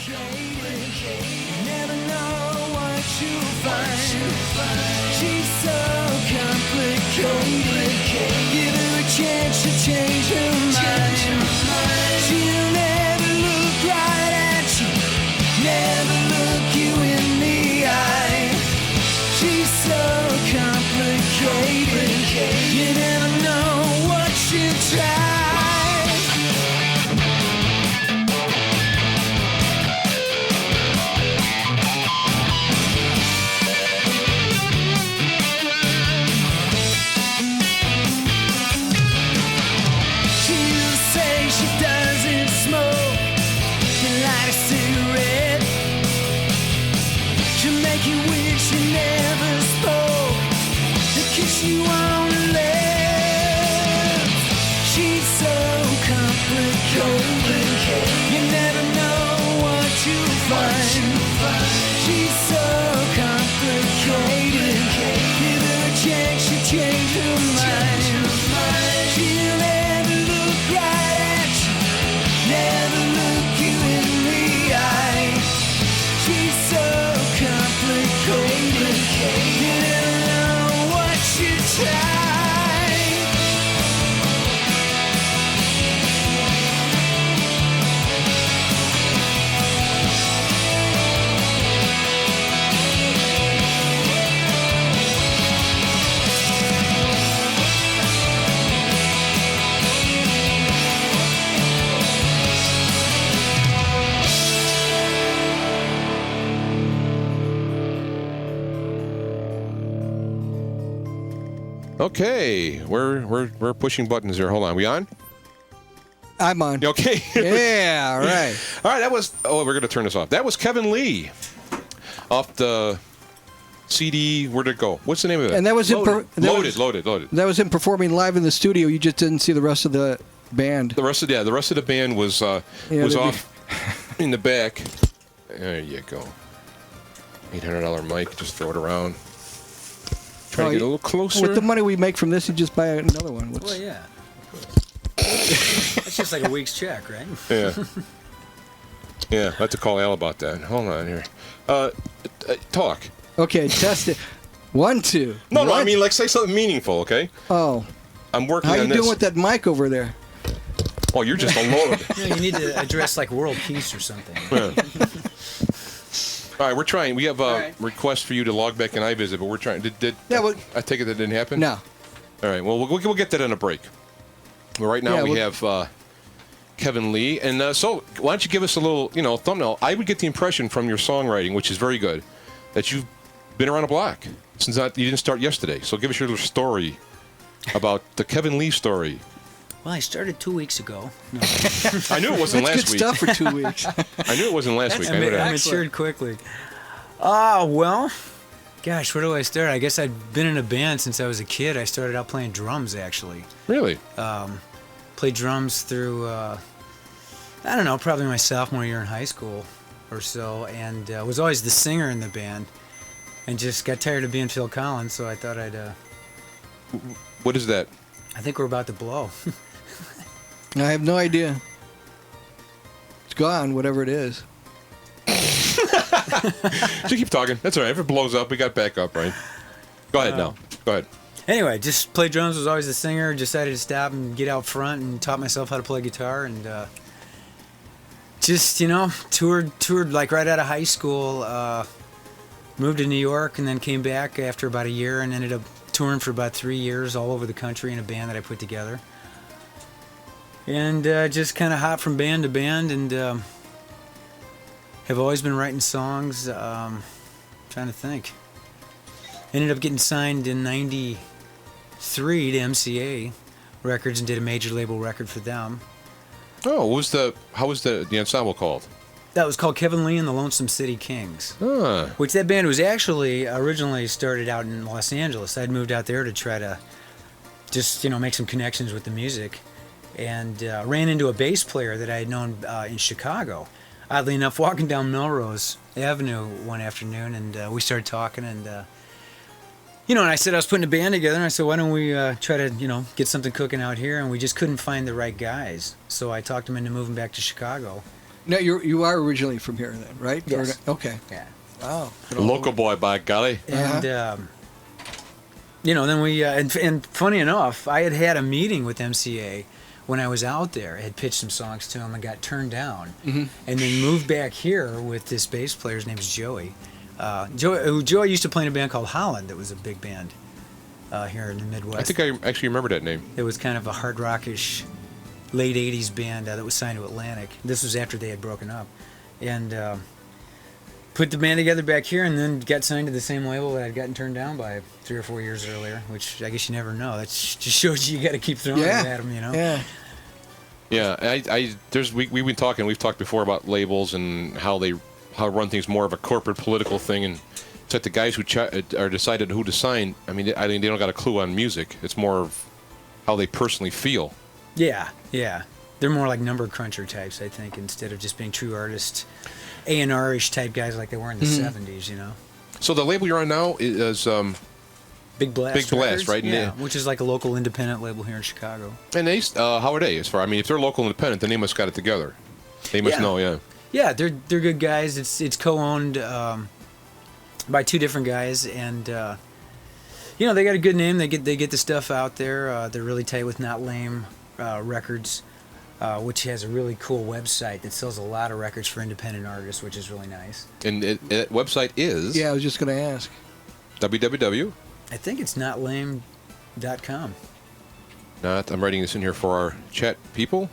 Never know what you'll find. She's so complicated. Give her a chance to change her mind. She'll never look right at you, never look you in the eye. She's so complicated. You never know what you try. You on the lips. She's so complicated. You never know what you'll find. She's so complicated. Give her a chance to change her mind. She'll never look right at you, never look you in the eye. She's so complicated. You never know what you try. Okay, we're pushing buttons here. Hold on, we on? I'm on. Okay. Yeah, all right. All right, that was. Oh, we're gonna turn this off. That was Kevin Lee, off the CD. Where'd it go? What's the name of it? And that was Loaded. Loaded. That was him performing live in the studio. You just didn't see the rest of the band. The rest of the band was off in the back. There you go. $800 mic. Just throw it around. Try to get a little closer. With the money we make from this, you just buy another one. Well, yeah. That's just like a week's check, right? Yeah. Yeah, I have to call Al about that. Hold on here. Talk. Okay, test it. 1, 2. No, I mean, like, say something meaningful, okay? Oh. I'm working on this. How you doing with that mic over there? Oh, you're just alone. No, you need to address, like, world peace or something. Yeah. All right, we're trying. We have a request for you to log back in iVisit, but we're trying. I take it that didn't happen? No. All right, well, we'll get that on a break. Well, right now we have Kevin Lee. And so why don't you give us a little, thumbnail. I would get the impression from your songwriting, which is very good, that you've been around the block. Since you didn't start yesterday. So give us your little story about the Kevin Lee story. Well, I started 2 weeks ago. No. I knew it wasn't last week. That's good stuff for 2 weeks. I knew it wasn't last week. I matured quickly. Well, gosh, where do I start? I guess I'd been in a band since I was a kid. I started out playing drums, actually. Really? Played drums through, I don't know, probably my sophomore year in high school or so, and was always the singer in the band, and just got tired of being Phil Collins, so I thought I'd... What is that? I think we're about to blow. I have no idea. It's gone, whatever it is. Just keep talking. That's all right. If it blows up, we got backup, right? Go ahead now. Go ahead. Anyway, just played drums, was always the singer, decided to stop and get out front and taught myself how to play guitar, and just, toured like right out of high school, moved to New York, and then came back after about a year and ended up touring for about 3 years all over the country in a band that I put together. And just kind of hopped from band to band, and have always been writing songs. Trying to think. Ended up getting signed in '93 to MCA Records and did a major label record for them. Oh, how was the ensemble called? That was called Kevin Lee and the Lonesome City Kings. Ah. Which that band was actually originally started out in Los Angeles. I'd moved out there to try to just, make some connections with the music. And ran into a bass player that I had known in Chicago. Oddly enough, walking down Melrose Avenue one afternoon, and we started talking, and and I said I was putting a band together, and I said, why don't we try to, get something cooking out here, and we just couldn't find the right guys. So I talked him into moving back to Chicago, Now you are originally from here, then, right? Yes. Okay. Yeah. Wow. Local boy, by golly. And then we and funny enough, I had a meeting with MCA when I was out there. I had pitched some songs to him and got turned down, and then moved back here with this bass player. His name's Joey. Joey used to play in a band called Holland. That was a big band here in the Midwest. I think I actually remember that name. It was kind of a hard rockish late 80s band that was signed to Atlantic. This was after they had broken up. And put the band together back here and then got signed to the same label that I'd gotten turned down by 3 or 4 years earlier, which I guess you never know. That just shows you got to keep throwing it at them, Yeah. Yeah, we've been talking. We've talked before about labels and how run things more of a corporate political thing, and it's like the guys who are decided who to sign. I mean, they don't got a clue on music. It's more of how they personally feel. Yeah. They're more like number cruncher types, I think, instead of just being true artists, A&R-ish type guys like they were in the 70s, So the label you're on now is Big Blast. Big Blast, Records? right? Yeah, which is like a local independent label here in Chicago. And they, how are they? As far, I mean, if they're local independent, then they must got it together. They must know, yeah. Yeah, they're good guys. It's co-owned by 2 different guys, and they got a good name. They get the stuff out there. They're really tight with Not Lame Records, which has a really cool website that sells a lot of records for independent artists, which is really nice. And that website is? Yeah, I was just going to ask. www? I think it's notlame.com. I'm writing this in here for our chat people.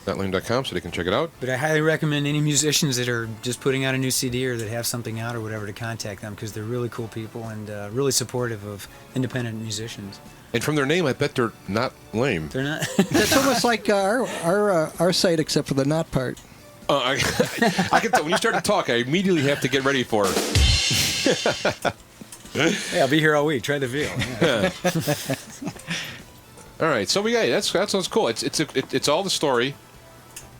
Notlame.com, so they can check it out. But I highly recommend any musicians that are just putting out a new CD or that have something out or whatever to contact them, because they're really cool people and really supportive of independent musicians. And from their name, I bet they're not lame. They're not. It's almost like our site, except for the not part. I can tell when you start to talk, I immediately have to get ready for it. Yeah, I'll be here all week. Try the veal. Yeah. All right, so that sounds cool. It's all the story.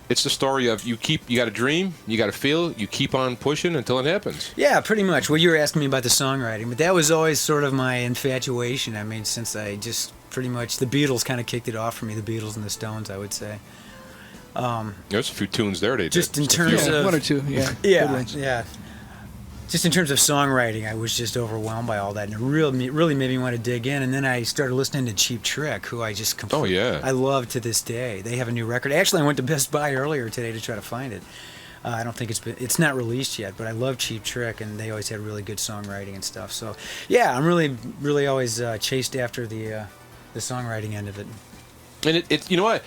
It's the story of you got a dream, you got a feel, you keep on pushing until it happens. Yeah, pretty much. Well, you were asking me about the songwriting, but that was always sort of my infatuation. I mean, since I just pretty much, the Beatles kind of kicked it off for me, the Beatles and the Stones, I would say. There's a few tunes there they just did. in terms of 1 or 2, yeah. Yeah. Just in terms of songwriting, I was just overwhelmed by all that, and it really made me want to dig in. And then I started listening to Cheap Trick, who I just completely, I love to this day. They have a new record. Actually, I went to Best Buy earlier today to try to find it. I don't think it's not released yet, but I love Cheap Trick, and they always had really good songwriting and stuff. So, yeah, I'm really always chased after the songwriting end of it. And it you know what?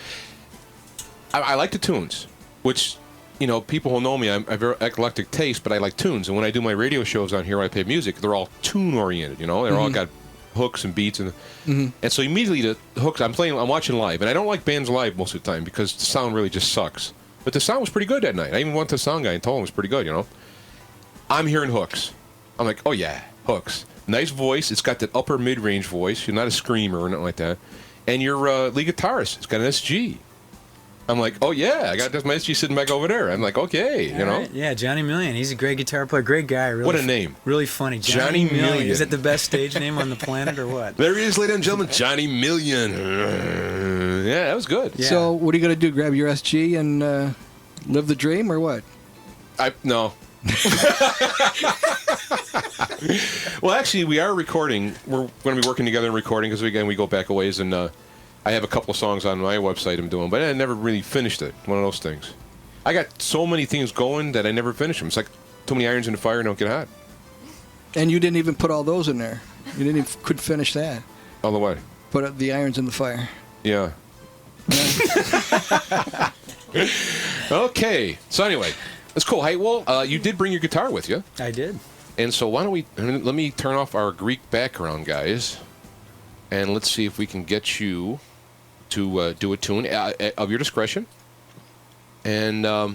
I like the tunes, which. People who know me, I have very eclectic taste, but I like tunes. And when I do my radio shows on here, where I play music, they're all tune-oriented, They're all got hooks and beats. And so immediately the hooks, I'm watching live. And I don't like bands live most of the time because the sound really just sucks. But the sound was pretty good that night. I even went to the sound guy and told him it was pretty good, I'm hearing hooks. I'm like, oh, yeah, hooks. Nice voice. It's got that upper mid-range voice. You're not a screamer or nothing like that. And your lead guitarist, it's got an SG. I'm like, oh, yeah, I got my SG sitting back over there. I'm like, okay, Right. Yeah, Johnny Million. He's a great guitar player, great guy. Really, what a name. Really funny. Johnny Million. Is that the best stage name on the planet or what? There he is, ladies and gentlemen, Johnny Million. Yeah, that was good. Yeah. So what are you going to do, grab your SG and live the dream, or what? No. Well, actually, we are recording. We're going to be working together and recording because, again, we go back a ways, and I have a couple of songs on my website I'm doing, but I never really finished it. One of those things. I got so many things going that I never finish them. It's like too many irons in the fire don't get hot. And you didn't even put all those in there. You could finish that. All the way. Put the irons in the fire. Yeah. Okay. So anyway, that's cool. Hey, well, you did bring your guitar with you. I did. And so why don't let me turn off our Greek background, guys, and let's see if we can get you to do a tune of your discretion. And I'll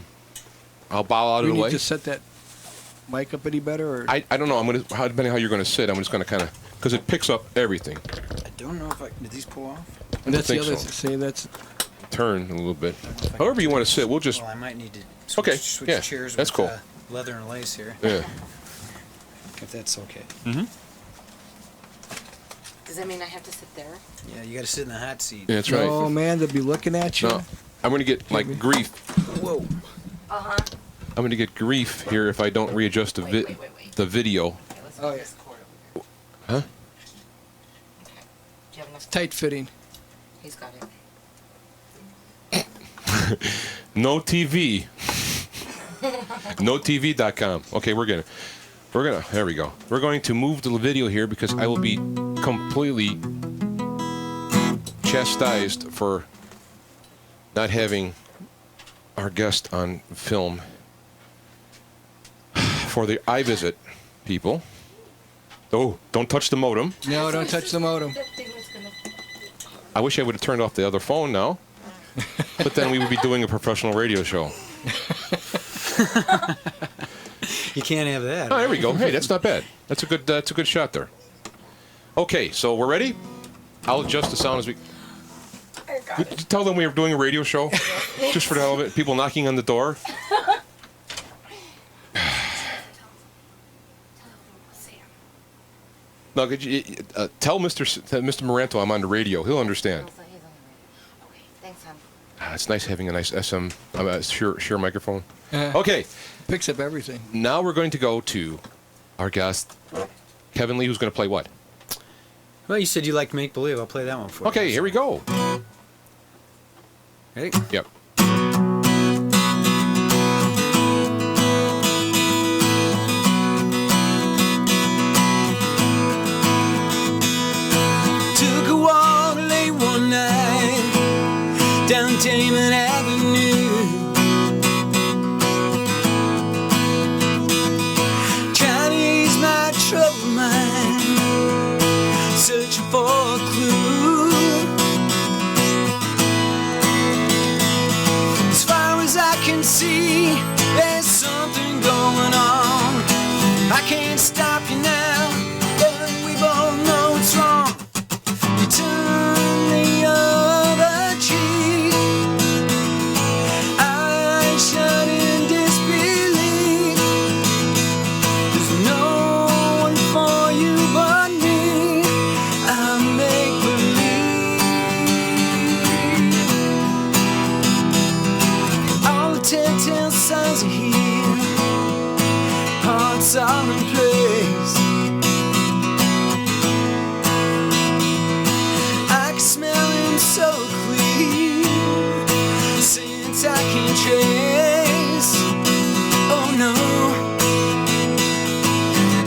bow out of the way. We need to set that mic up any better? Or? I don't know. Depending on how you're going to sit, I'm just going to kind of, because it picks up everything. I don't know if did these pull off? I don't think so. Say that's... Turn a little bit. However you want to sit, we'll just... Well, I might need to switch chairs that's with cool. Leather and lace here. Yeah. If that's okay. Mm-hmm. Does that mean I have to sit there? Yeah, you got to sit in the hot seat. Yeah, that's right. Oh, man, they'll be looking at you. No, I'm going to get, like, grief. Whoa. Uh-huh. I'm going to get grief here if I don't readjust the the video. Okay, let's Oh, put yeah. this cord over Huh? here. Okay. Do you have enough? Tight fitting. He's got it. No TV. NoTV.com. Okay, we're gonna, there we go. We're going to move the video here because I will be completely chastised for not having our guest on film for the iVisit people. Oh, don't touch the modem. No, don't touch the modem. That thing was gonna... I wish I would have turned off the other phone now, but then we would be doing a professional radio show. You can't have that. Oh, there we go. Hey, that's not bad. That's a good shot there. Okay, so we're ready. I'll adjust the sound as we. I got Did you tell them we were doing a radio show? Just for the hell of it. People knocking on the door. No, could you tell Mr. Moranto I'm on the radio. He'll understand. Okay, thanks, hon. It's nice having a nice SM, sure microphone. Uh-huh. Okay, Picks up everything. now we're going to go to our guest, Kevin Lee, who's going to play what? Well, you said you liked Make Believe. I'll play that one for you. Okay, here we go. Ready? Yep. Took a walk late one night down Damon Avenue. Trying to ease my troubled mind, searching for a clue. As far as I can see, there's something going on. I can't stop you now, but we both know it's wrong. You turn the other cheek. I shut in disbelief. There's no one for you but me. I make believe. All the telltale signs are here. Hearts are in place. I can smell him so clear, since I can trace. Oh no,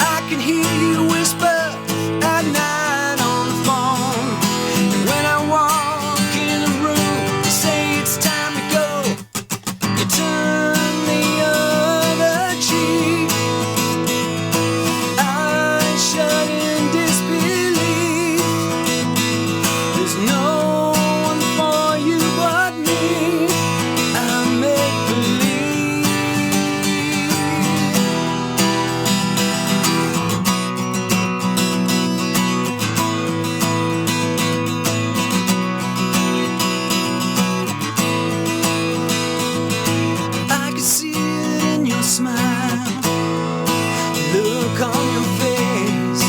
I can hear you whisper at night on the phone. And when I walk in the room, you say it's time to go. You turn the other cheek. I shut in disbelief. There's no one for you but me. I make believe. I can see it in your smile, look on your face,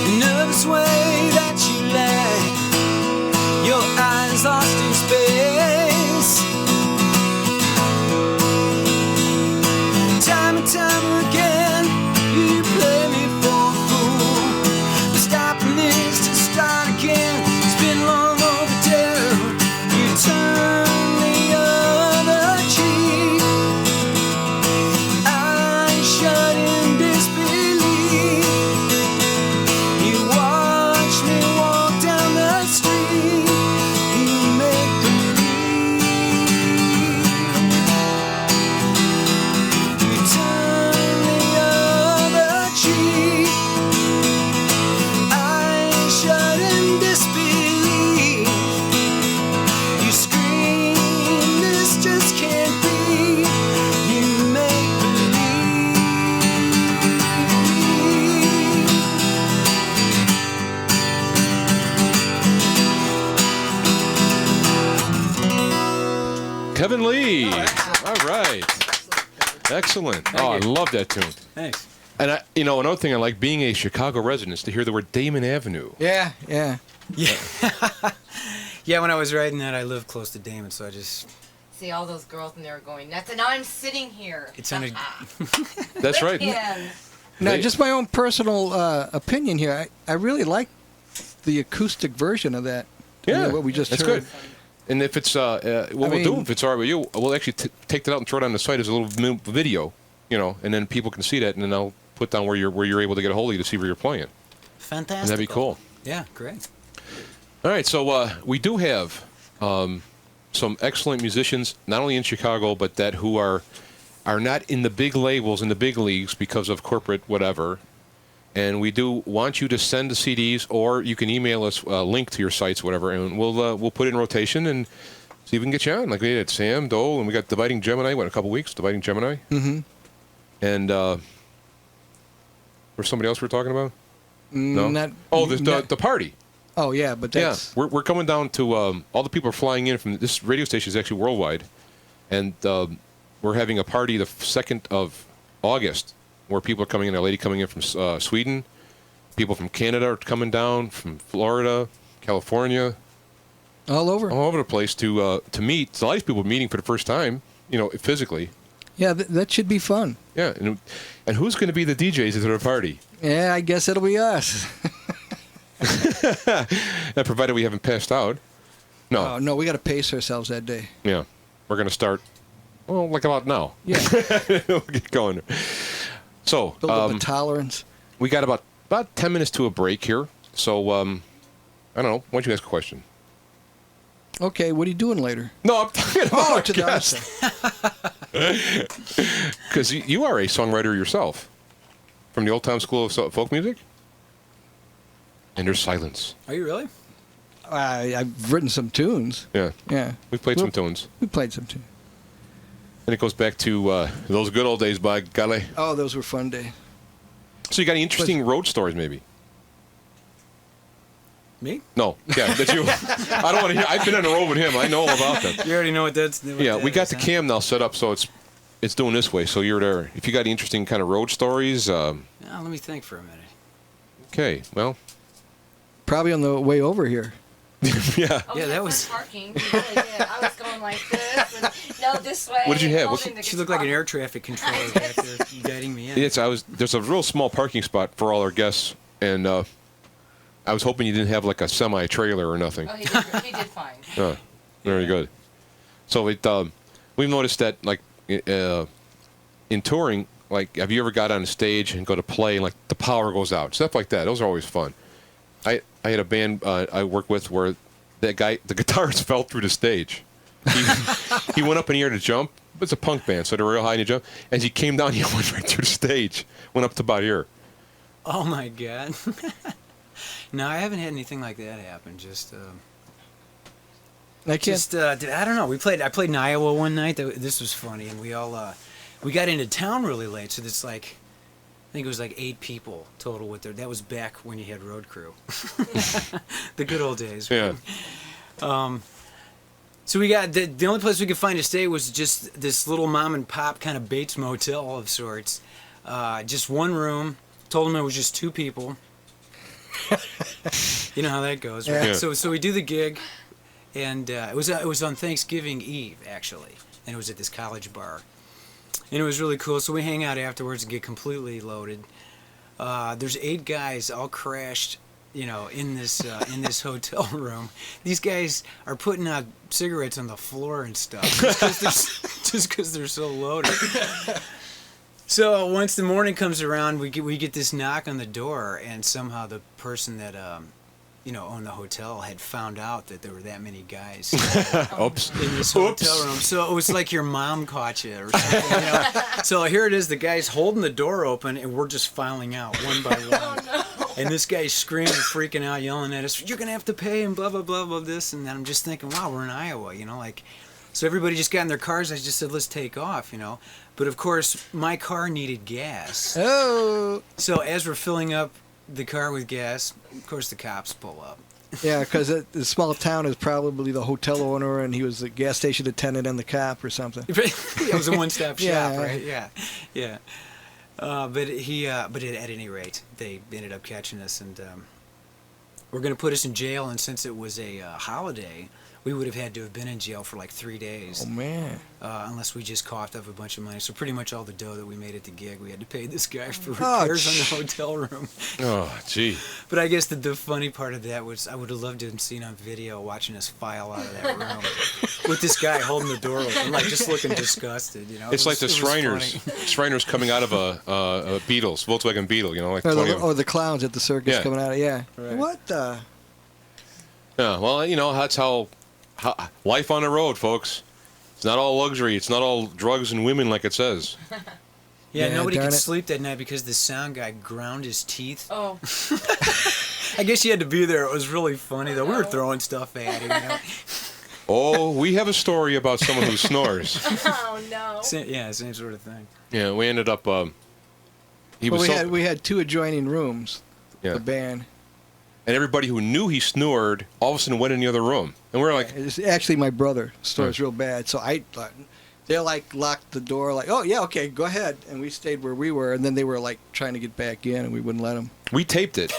the nervous way that you lay, your eyes lost in space. Time and time again, you play me for a fool. But stopping this to start again, it's been long overdue. You turn the other cheek. I shut in disbelief. You watch me walk down the street. You make believe. You turn the other cheek. I shut in disbelief. You scream, this just can't be. You make believe. Kevin Lee. All right. Excellent. Oh, I love that tune. Thanks. And another thing I like, being a Chicago resident, is to hear the word Damon Avenue. Yeah, yeah. Yeah. Yeah, when I was writing that, I lived close to Damon, so I just... See all those girls and they were going nuts, and now I'm sitting here. It sounded... That's right. Now, just my own personal opinion here. I really like the acoustic version of that. Yeah, what we just that's heard. good. And if it's what we'll do, if it's all right with you, we'll actually take that out and throw it on the site as a little video, and then people can see that, and then I'll put down where you're able to get a hold of you to see where you're playing. Fantastic. And that'd be cool. Yeah, great. All right, so we do have some excellent musicians, not only in Chicago, but that who are not in the big labels in the big leagues because of corporate whatever. And we do want you to send the CDs, or you can email us a link to your sites, whatever, and we'll put it in rotation and see if we can get you on. Like we did Sam, Dole, and we got Dividing Gemini. What, a couple weeks? Dividing Gemini. Mm-hmm. And there's somebody else we're talking about. No. The party. Oh yeah, but that's we're coming down to all the people are flying in from this radio station is actually worldwide, and we're having a party the 2nd of August where people are coming in. A lady coming in from Sweden, people from Canada are coming down, from Florida, California, all over the place to meet. So a lot of people meeting for the first time, physically. Yeah, that should be fun. Yeah, and who's going to be the DJs at the party? Yeah, I guess it'll be us. That provided we haven't passed out. No. Oh, no, we got to pace ourselves that day. Yeah. We're going to start, like about now. Yeah. We'll get going. So, build up a tolerance. We got about 10 minutes to a break here. So, I don't know. Why don't you ask a question? Okay, what are you doing later? No, I'm talking about to guest. Because you are a songwriter yourself from the Old Town School of Folk Music. And there's silence. Are you really? I've written some tunes. Yeah. Yeah. We've played some tunes. We played some tunes. And it goes back to those good old days, by golly. Oh, those were fun days. So you got any interesting road stories, maybe? Me? No. Yeah, that's you. I don't want to hear. I've been on the road with him. I know all about that. You already know what that's. We got the cam now set up, so it's doing this way. So you're there. If you got any interesting kind of road stories. Let me think for a minute. Okay. Well. Probably on the way over here. Yeah. Oh, yeah, that was parking. You really did. I was going like this, and no, this way. What did you have? She looked like an air traffic controller back there, guiding me in. There's a real small parking spot for all our guests, and I was hoping you didn't have like a semi-trailer or nothing. Oh, he did fine. Oh, very good. So we've noticed that like in touring, like have you ever got on stage and go to play and like the power goes out, stuff like that? Those are always fun. I had a band I worked with where that guy, the guitarist, fell through the stage. He went up in the air to jump. It's a punk band, so they're real high and he jumped. As he came down, he went right through the stage. Went up to about here. Oh my God. No, I haven't had anything like that happen. Just I don't know. I played in Iowa one night. This was funny, and we all we got into town really late. So it's like, I think it was like 8 people total with there. That was back when you had road crew, the good old days. Right? Yeah. So we got the only place we could find to stay was just this little mom and pop kind of Bates Motel of sorts. Just one room. Told them it was just 2 people. You know how that goes, right? Yeah. So we do the gig, and it was on Thanksgiving Eve actually, and it was at this college bar, and it was really cool. So we hang out afterwards and get completely loaded. There's 8 guys all crashed, in this hotel room. These guys are putting out cigarettes on the floor and stuff just because they're so loaded. So once the morning comes around, we get this knock on the door, and somehow the person that owned the hotel had found out that there were that many guys Oops. in this hotel room. So it was like your mom caught you or something. So here it is, the guy's holding the door open, and we're just filing out one by one. Oh, no. And this guy's screaming, freaking out, yelling at us, "You're gonna have to pay," and blah blah blah blah this. And then I'm just thinking, wow, we're in Iowa, So everybody just got in their cars. I just said, let's take off, But of course, my car needed gas. Oh. So as we're filling up the car with gas, of course the cops pull up. Yeah, because the small town is probably the hotel owner, and he was the gas station attendant and the cop or something. It was a one-stop shop, Yeah. right? Yeah. But at any rate, they ended up catching us, and were going to put us in jail, and since it was a holiday, we would have had to have been in jail for like 3 days. Oh, man. Unless we just coughed up a bunch of money. So pretty much all the dough that we made at the gig, we had to pay this guy for repairs on the hotel room. Oh, gee. But I guess the funny part of that was I would have loved to have seen on video watching us file out of that room with this guy holding the door open, like just looking disgusted. You know, It's like the Shriners. Shriners coming out of a Beetles, Volkswagen Beetle, you know, like 20 of them. Or the clowns at the circus Yeah. coming out of, yeah. Right. What the? Yeah, well, you know, that's how life on the road, folks. It's not all luxury. It's not all drugs and women like it says. Yeah, Yeah, nobody darn could it. sleep that night because the sound guy ground his teeth. Oh, I guess you had to be there. It was really funny, though. We were throwing stuff at him, you know. Oh, we have a story about someone who snores. oh no. Same sort of thing. Yeah, we ended up. We had 2 adjoining rooms, Yeah. the band. And everybody who knew he snored all of a sudden went in the other room, and we're like, It's actually my brother snores Right. real bad, so I thought they like locked the door, like, oh yeah, okay, go ahead, and we stayed where we were, and then they were like trying to get back in, and we wouldn't let them. we taped it.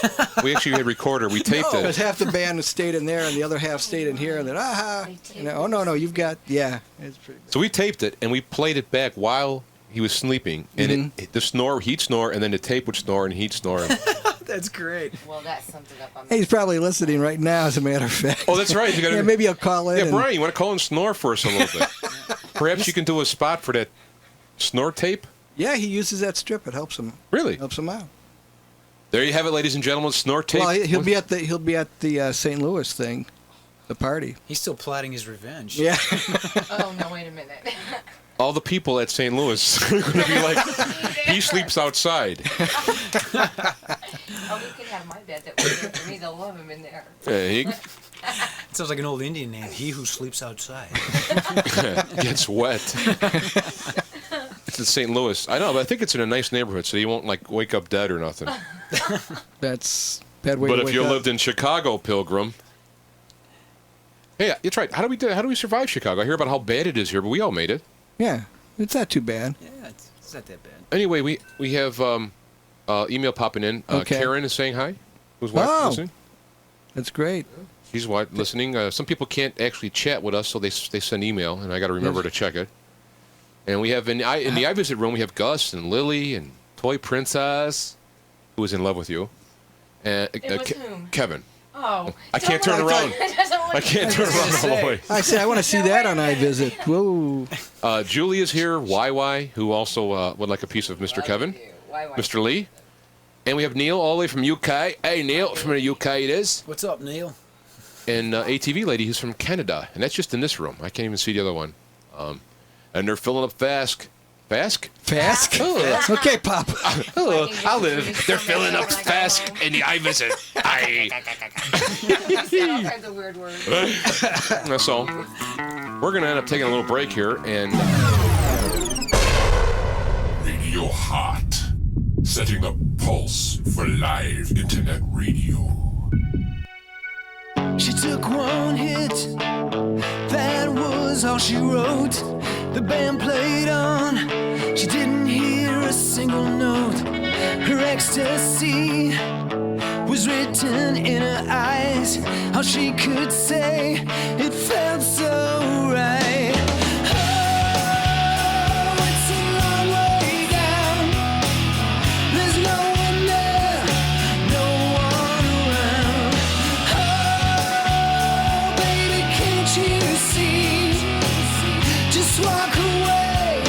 We actually had a recorder. We taped Because it. half the band stayed in there, and the other half stayed in here, and then oh no, you've got it's pretty bad. So we taped it, and we played it back while he was sleeping, and he'd snore, and then the tape would snore, and he'd snore. That's great. Well, that sums it up on He's probably listening right now, as a matter of fact. Oh, that's right. You gotta, Yeah, maybe I'll call in. Yeah, and- Brian, you want to call and snore for us a little bit? Perhaps you can do a spot for that snore tape. Yeah, he uses that strip. It helps him. Really? Helps him out. There you have it, ladies and gentlemen. Snore tape. Well, he'll be at the St. Louis thing, the party. He's still plotting his revenge. Yeah. Oh no, wait a minute. All the people at St. Louis are going to be like, he sleeps outside. Oh, he could have my bed that was there for me. They'll love him in there. It sounds like an old Indian name. He who sleeps outside. Gets wet. It's in St. Louis. I know, but I think it's in a nice neighborhood, so you won't like wake up dead or nothing. That's a bad way But to if wake you up. lived in Chicago, Pilgrim. Hey, that's right. How do we survive Chicago? I hear about how bad it is here, but we all made it. Yeah, it's not too bad. Yeah, it's not that bad. Anyway, we have email popping in. Okay. Karen is saying hi. Who's Oh. listening? That's great. She's listening. Some people can't actually chat with us, so they send email, and I got to remember to check it. And we have in the iVisit room, we have Gus and Lily and Toy Princess, who is in love with you, and It was whom? Kevin. Oh. I can't turn around. I can't turn around all the way. I say I want to see that on iVisit. Whoa. Julie is here. YY, who also would like a piece of Mr. Kevin. Why? Mr. Lee. And we have Neil all the way from UK. Hey, Neil, from the UK it is. What's up, Neil? And ATV lady who's from Canada. And that's just in this room. I can't even see the other one. And they're filling up fast. Fask? Fask? Okay, Pop. Hello, I live. They're filling up fast in the iVisit. You said all kinds of weird words. That's all. We're going to end up taking a little break here. And Radio Hot, setting the pulse for live internet radio. She took one hit, that was all she wrote. The band played on, she didn't hear a single note. Her ecstasy was written in her eyes. All she could say, it felt so right. Oh, it's a long way down. There's no one there, no one around. Oh, baby, can't you see? Just walk away,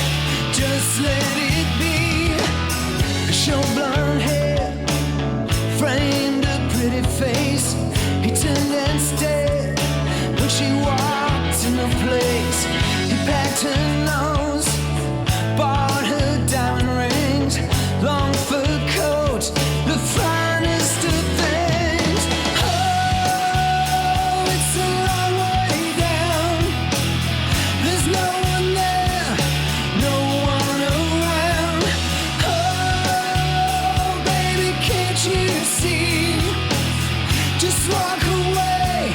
just let it be. Short blonde hair framed a pretty face. He turned and stared when she walked in the place. He packed her nose, bought her diamond rings, long fur coat, the finest of things. Oh, it's a long way down. There's no one there, no one around. Oh, baby, can't you see? Just walk away,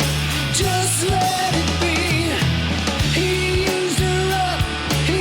just let it be. He used her up, he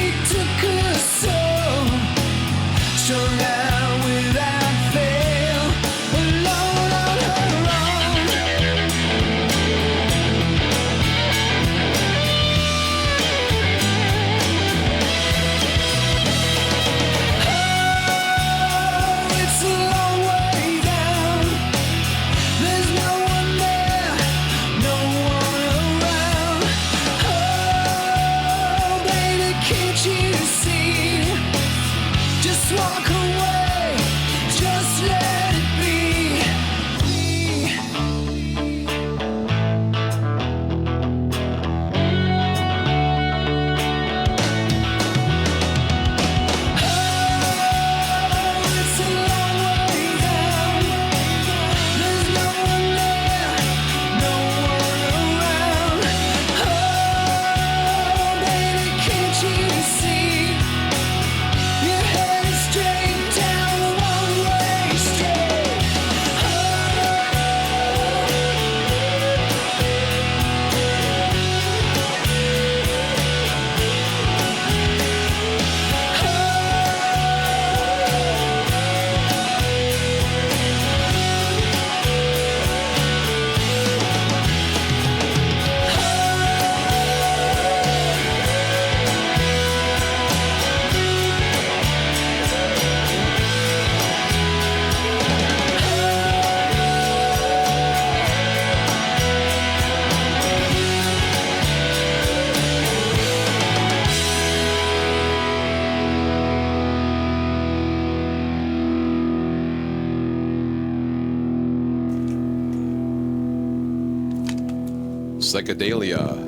Psychedelia.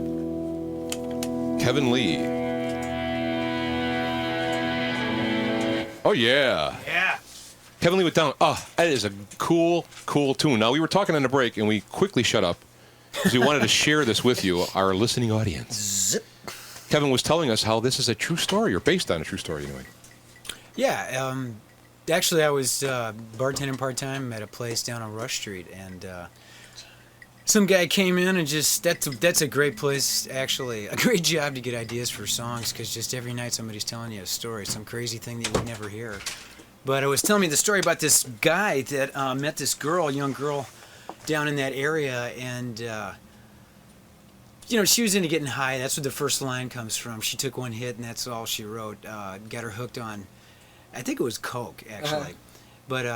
Kevin Lee. Oh, yeah. Yeah. Kevin Lee with Down. Oh, that is a cool, cool tune. Now, we were talking on the break, and we quickly shut up because we wanted to share this with you, our listening audience. Zip. Kevin was telling us how this is a true story, or based on a true story, anyway. Yeah. Actually, I was bartending part-time at a place down on Rush Street, and some guy came in and just, that's a great place, actually. A great job to get ideas for songs, because just every night somebody's telling you a story, some crazy thing that you would never hear. But it was telling me the story about this guy that met this girl, young girl, down in that area, and she was into getting high. That's where the first line comes from. She took one hit, and that's all she wrote. Got her hooked on, I think it was coke, actually. But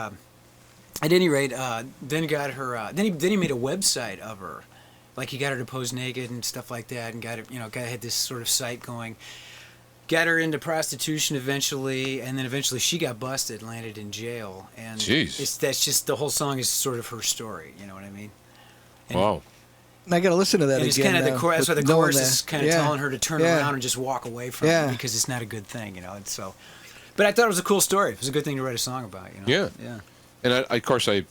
at any rate, then got her. Then he made a website of her, like he got her to pose naked and stuff like that, and got her, had this sort of site going. Got her into prostitution eventually, and then eventually she got busted, landed in jail, and that's just the whole song is sort of her story. You know what I mean? And wow. I got to listen to that and again. It's kind of the chorus. That's why the chorus is kind of telling her to turn Yeah. around and just walk away from it because it's not a good thing, And so, but I thought it was a cool story. It was a good thing to write a song about, Yeah. Yeah. And of course, I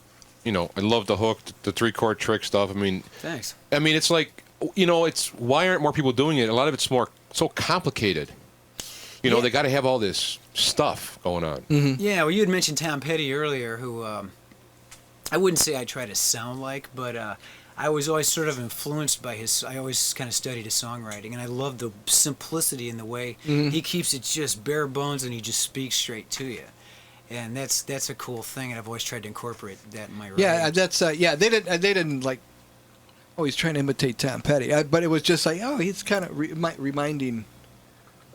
love the hook, the 3-chord trick stuff. I mean, Thanks. I mean, it's like, it's why aren't more people doing it? A lot of it's so complicated. They got to have all this stuff going on. Mm-hmm. Yeah, well, you had mentioned Tom Petty earlier, who I wouldn't say I try to sound like, but I was always sort of influenced by I always kind of studied his songwriting, and I love the simplicity in the way he keeps it just bare bones, and he just speaks straight to you. And that's a cool thing, and I've always tried to incorporate that in my writing. Yeah, that's they didn't like. Oh, he's trying to imitate Tom Petty, but it was just like, oh, he's kind of reminding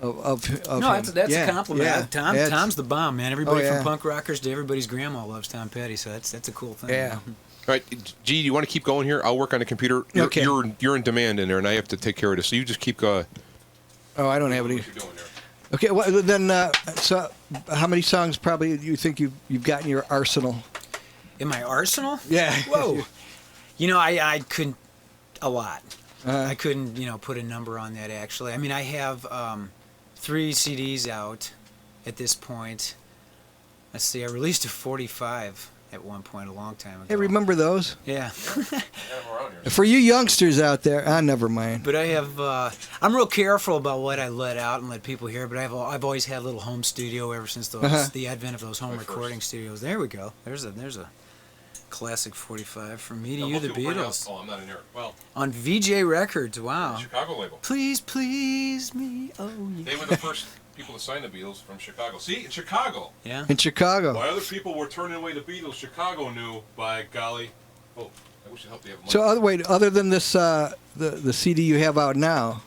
of no, him. that's a compliment. Yeah, Tom's the bomb, man. Everybody yeah. from punk rockers to everybody's grandma loves Tom Petty, so that's a cool thing. Yeah. All right, G, do you want to keep going here? I'll work on the computer. Okay. You're in demand in there, and I have to take care of this. So you just keep going. Oh, I don't have any. What you're doing there. Okay, well then, so how many songs probably do you think you've got in your arsenal? In my arsenal? Yeah. Whoa. I couldn't. A lot. Uh-huh. I couldn't, put a number on that, actually. I mean, I have 3 CDs out at this point. Let's see, I released a 45 at one point a long time ago. Hey, remember those? Yeah. For you youngsters out there, never mind. But I have, I'm real careful about what I let out and let people hear, but I've always had a little home studio ever since the advent of those home recording studios. There we go. There's a classic 45 from Me to You, the Beatles. Oh, I'm not in there. Well, on VJ Records, wow. Chicago label. Please, please me, oh yeah. They were the first people to sign the Beatles from Chicago. See, in Chicago. Yeah. In Chicago. While other people were turning away the Beatles, Chicago knew, by golly. Oh, I wish I helped you have money. So, other than this, the CD you have out now,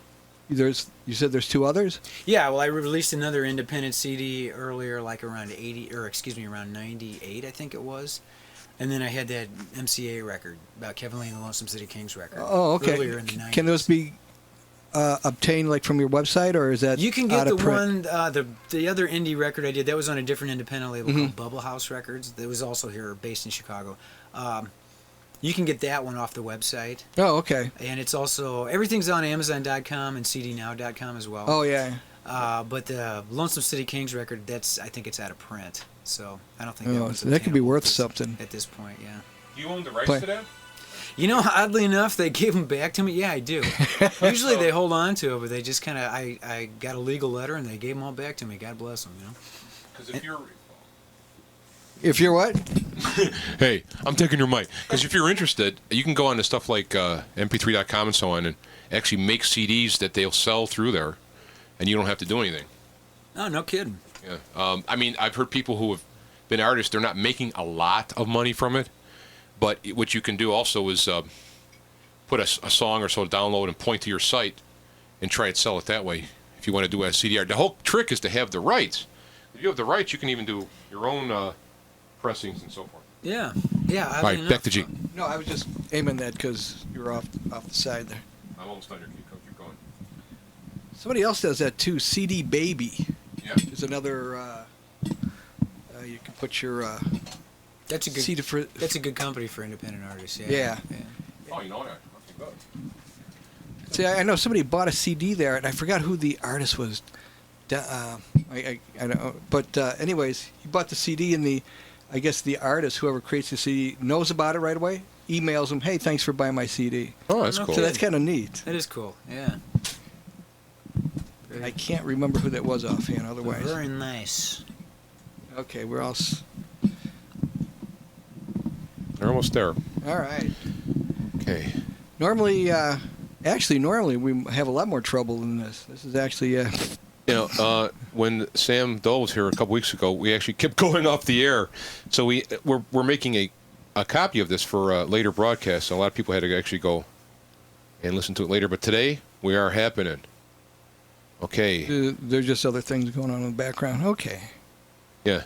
you said there's 2 others? Yeah, well, I released another independent CD earlier, like around 98, I think it was. And then I had that MCA record about Kevin Lee and the Lonesome City Kings record. Oh, okay. Earlier in the 90s. Can those be obtained like from your website, or is that you can get out of the print? one, the other indie record I did, that was on a different independent label called Bubble House Records. That was also here, based in Chicago. You can get that one off the website. Oh, okay. And it's also, everything's on Amazon.com and CDNow.com as well. Oh, yeah. But the Lonesome City Kings record, I think it's out of print. So I don't think So that could be worth something. At this point, yeah. Do you own the rights to that? Oddly enough, they gave them back to me. Yeah, I do. Usually they hold on to it, but they just kind of, I got a legal letter and they gave them all back to me. God bless them, Because if you're... If you're what? Hey, I'm taking your mic. Because if you're interested, you can go on to stuff like mp3.com and so on and actually make CDs that they'll sell through there, and you don't have to do anything. Oh, no kidding. Yeah. I mean, I've heard people who have been artists, they're not making a lot of money from it, but what you can do also is put a song or so download and point to your site and try and sell it that way if you want to do a CDR. The whole trick is to have the rights. If you have the rights, you can even do your own pressings and so forth. Yeah. All right, back to G. No, I was just aiming that because you were off the side there. I'm almost done here. Keep going. Somebody else does that too. CD Baby. Yeah. There's another. You can put your. That's a good. CD for. That's a good company for independent artists. Yeah. Oh, you know what? Okay, good. See, I know somebody bought a CD there, and I forgot who the artist was. I don't know. But anyways, he bought the CD, and I guess the artist, whoever creates the CD, knows about it right away. Emails him, hey, thanks for buying my CD. Oh, that's cool. So that's kind of neat. That is cool. Yeah. I can't remember who that was offhand. Otherwise, Very nice. Okay, we're all. They're almost there. All right. Okay. Normally, we have a lot more trouble than this. This is actually. When Sam Dole was here a couple weeks ago, we actually kept going off the air. So we're making a copy of this for a later broadcast. So a lot of people had to actually go and listen to it later. But today, we are happening. Okay. There's just other things going on in the background. Okay. Yeah.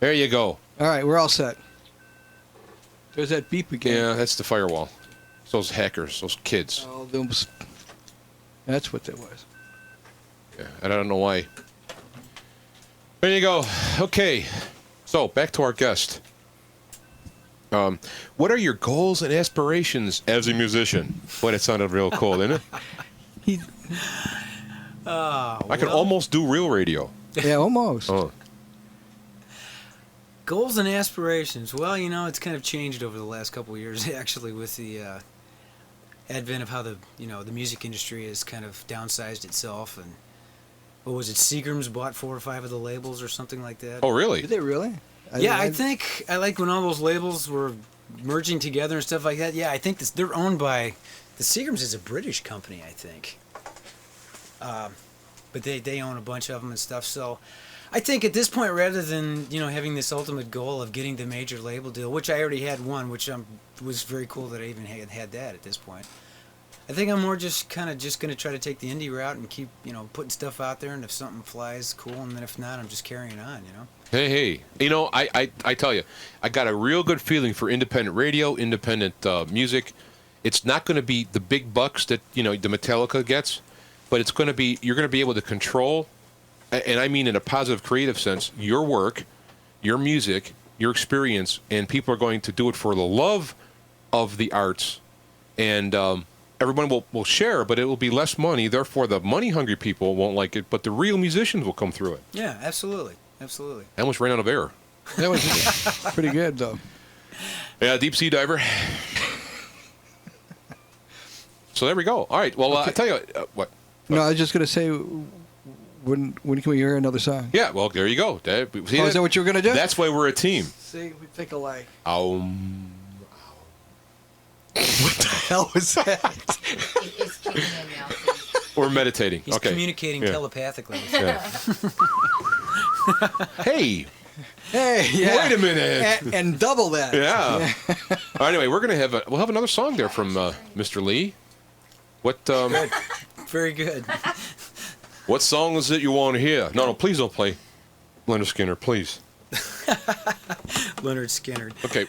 There you go. All right, we're all set. There's that beep again. Yeah, that's the firewall. It's those hackers, those kids. Oh, those. That's what that was. Yeah, I don't know why. There you go. Okay. So, back to our guest. What are your goals and aspirations as a musician? Boy, that sounded real cool, didn't it? I can almost do real radio. Yeah, almost. Oh. Goals and aspirations. Well, it's kind of changed over the last couple of years, actually, with the advent of how the music industry has kind of downsized itself. And what was it? Seagram's bought 4 or 5 of the labels or something like that. Oh, really? Did they really? I think I like when all those labels were merging together and stuff like that. Yeah, I think they're owned by the Seagram's is a British company, I think. But they own a bunch of them and stuff. So I think at this point, rather than having this ultimate goal of getting the major label deal, which I already had one, which was very cool that I even had that at this point. I think I'm more just going to try to take the indie route and keep putting stuff out there, and if something flies, cool, and then if not, I'm just carrying on. Hey. I tell you, I got a real good feeling for independent radio, independent music. It's not going to be the big bucks that the Metallica gets, but it's going to be you're going to be able to control, and I mean in a positive, creative sense, your work, your music, your experience, and people are going to do it for the love of the arts, and everyone will share, but it will be less money. Therefore, the money-hungry people won't like it, but the real musicians will come through it. Yeah, absolutely. I almost ran out of air. That was pretty good, though. Yeah, deep sea diver. So there we go. All right. Well, I tell you what. No, I was just going to say, when can we hear another song? Yeah, well, there you go. See, is that what you were going to do? That's why we're a team. See, we think alike. What the hell was that? It's kicking in now. We're meditating. He's okay. communicating telepathically. Yeah. Hey, yeah. wait a minute. And double that. Yeah. Anyway, we'll have another song there from Mr. Lee. What? Good. Very good. What song is it you want to hear? No, please don't play Leonard Skinner, please. Leonard Skinner. Okay.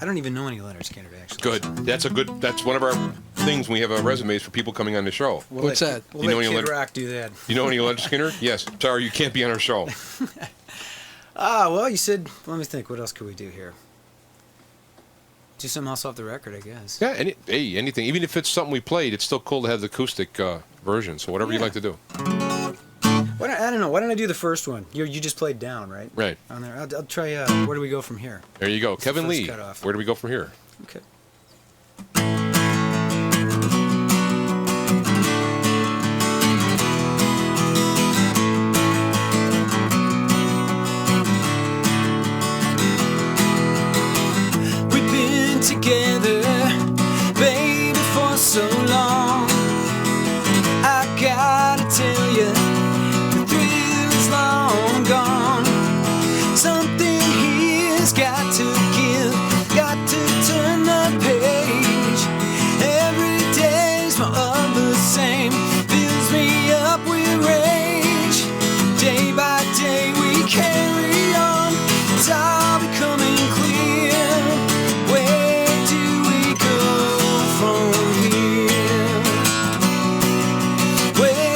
I don't even know any Leonard Skinner, actually. Good. That's one of our things when we have resumes for people coming on the show. What's that? We'll let Kid Rock do that. You know any Leonard Skinner? Yes. Sorry, you can't be on our show. Well, you said, let me think, what else could we do here? Do something else off the record, I guess. Yeah, anything. Even if it's something we played, it's still cool to have the acoustic version, so whatever you'd like to do. I don't know. Why don't I do the first one? You just played down, right? Right. On there. I'll try, where do we go from here? There you go. What's Kevin the first Lee, cutoff? where do we go from here? Okay. We've been together, baby, for so long. I gotta tell you, the thrill is long gone. Something here's got to give, got to turn the page. Every day's more of the same, fills me up with rage. Day by day we carry on, it's all becoming clear. Where do we go from here? Where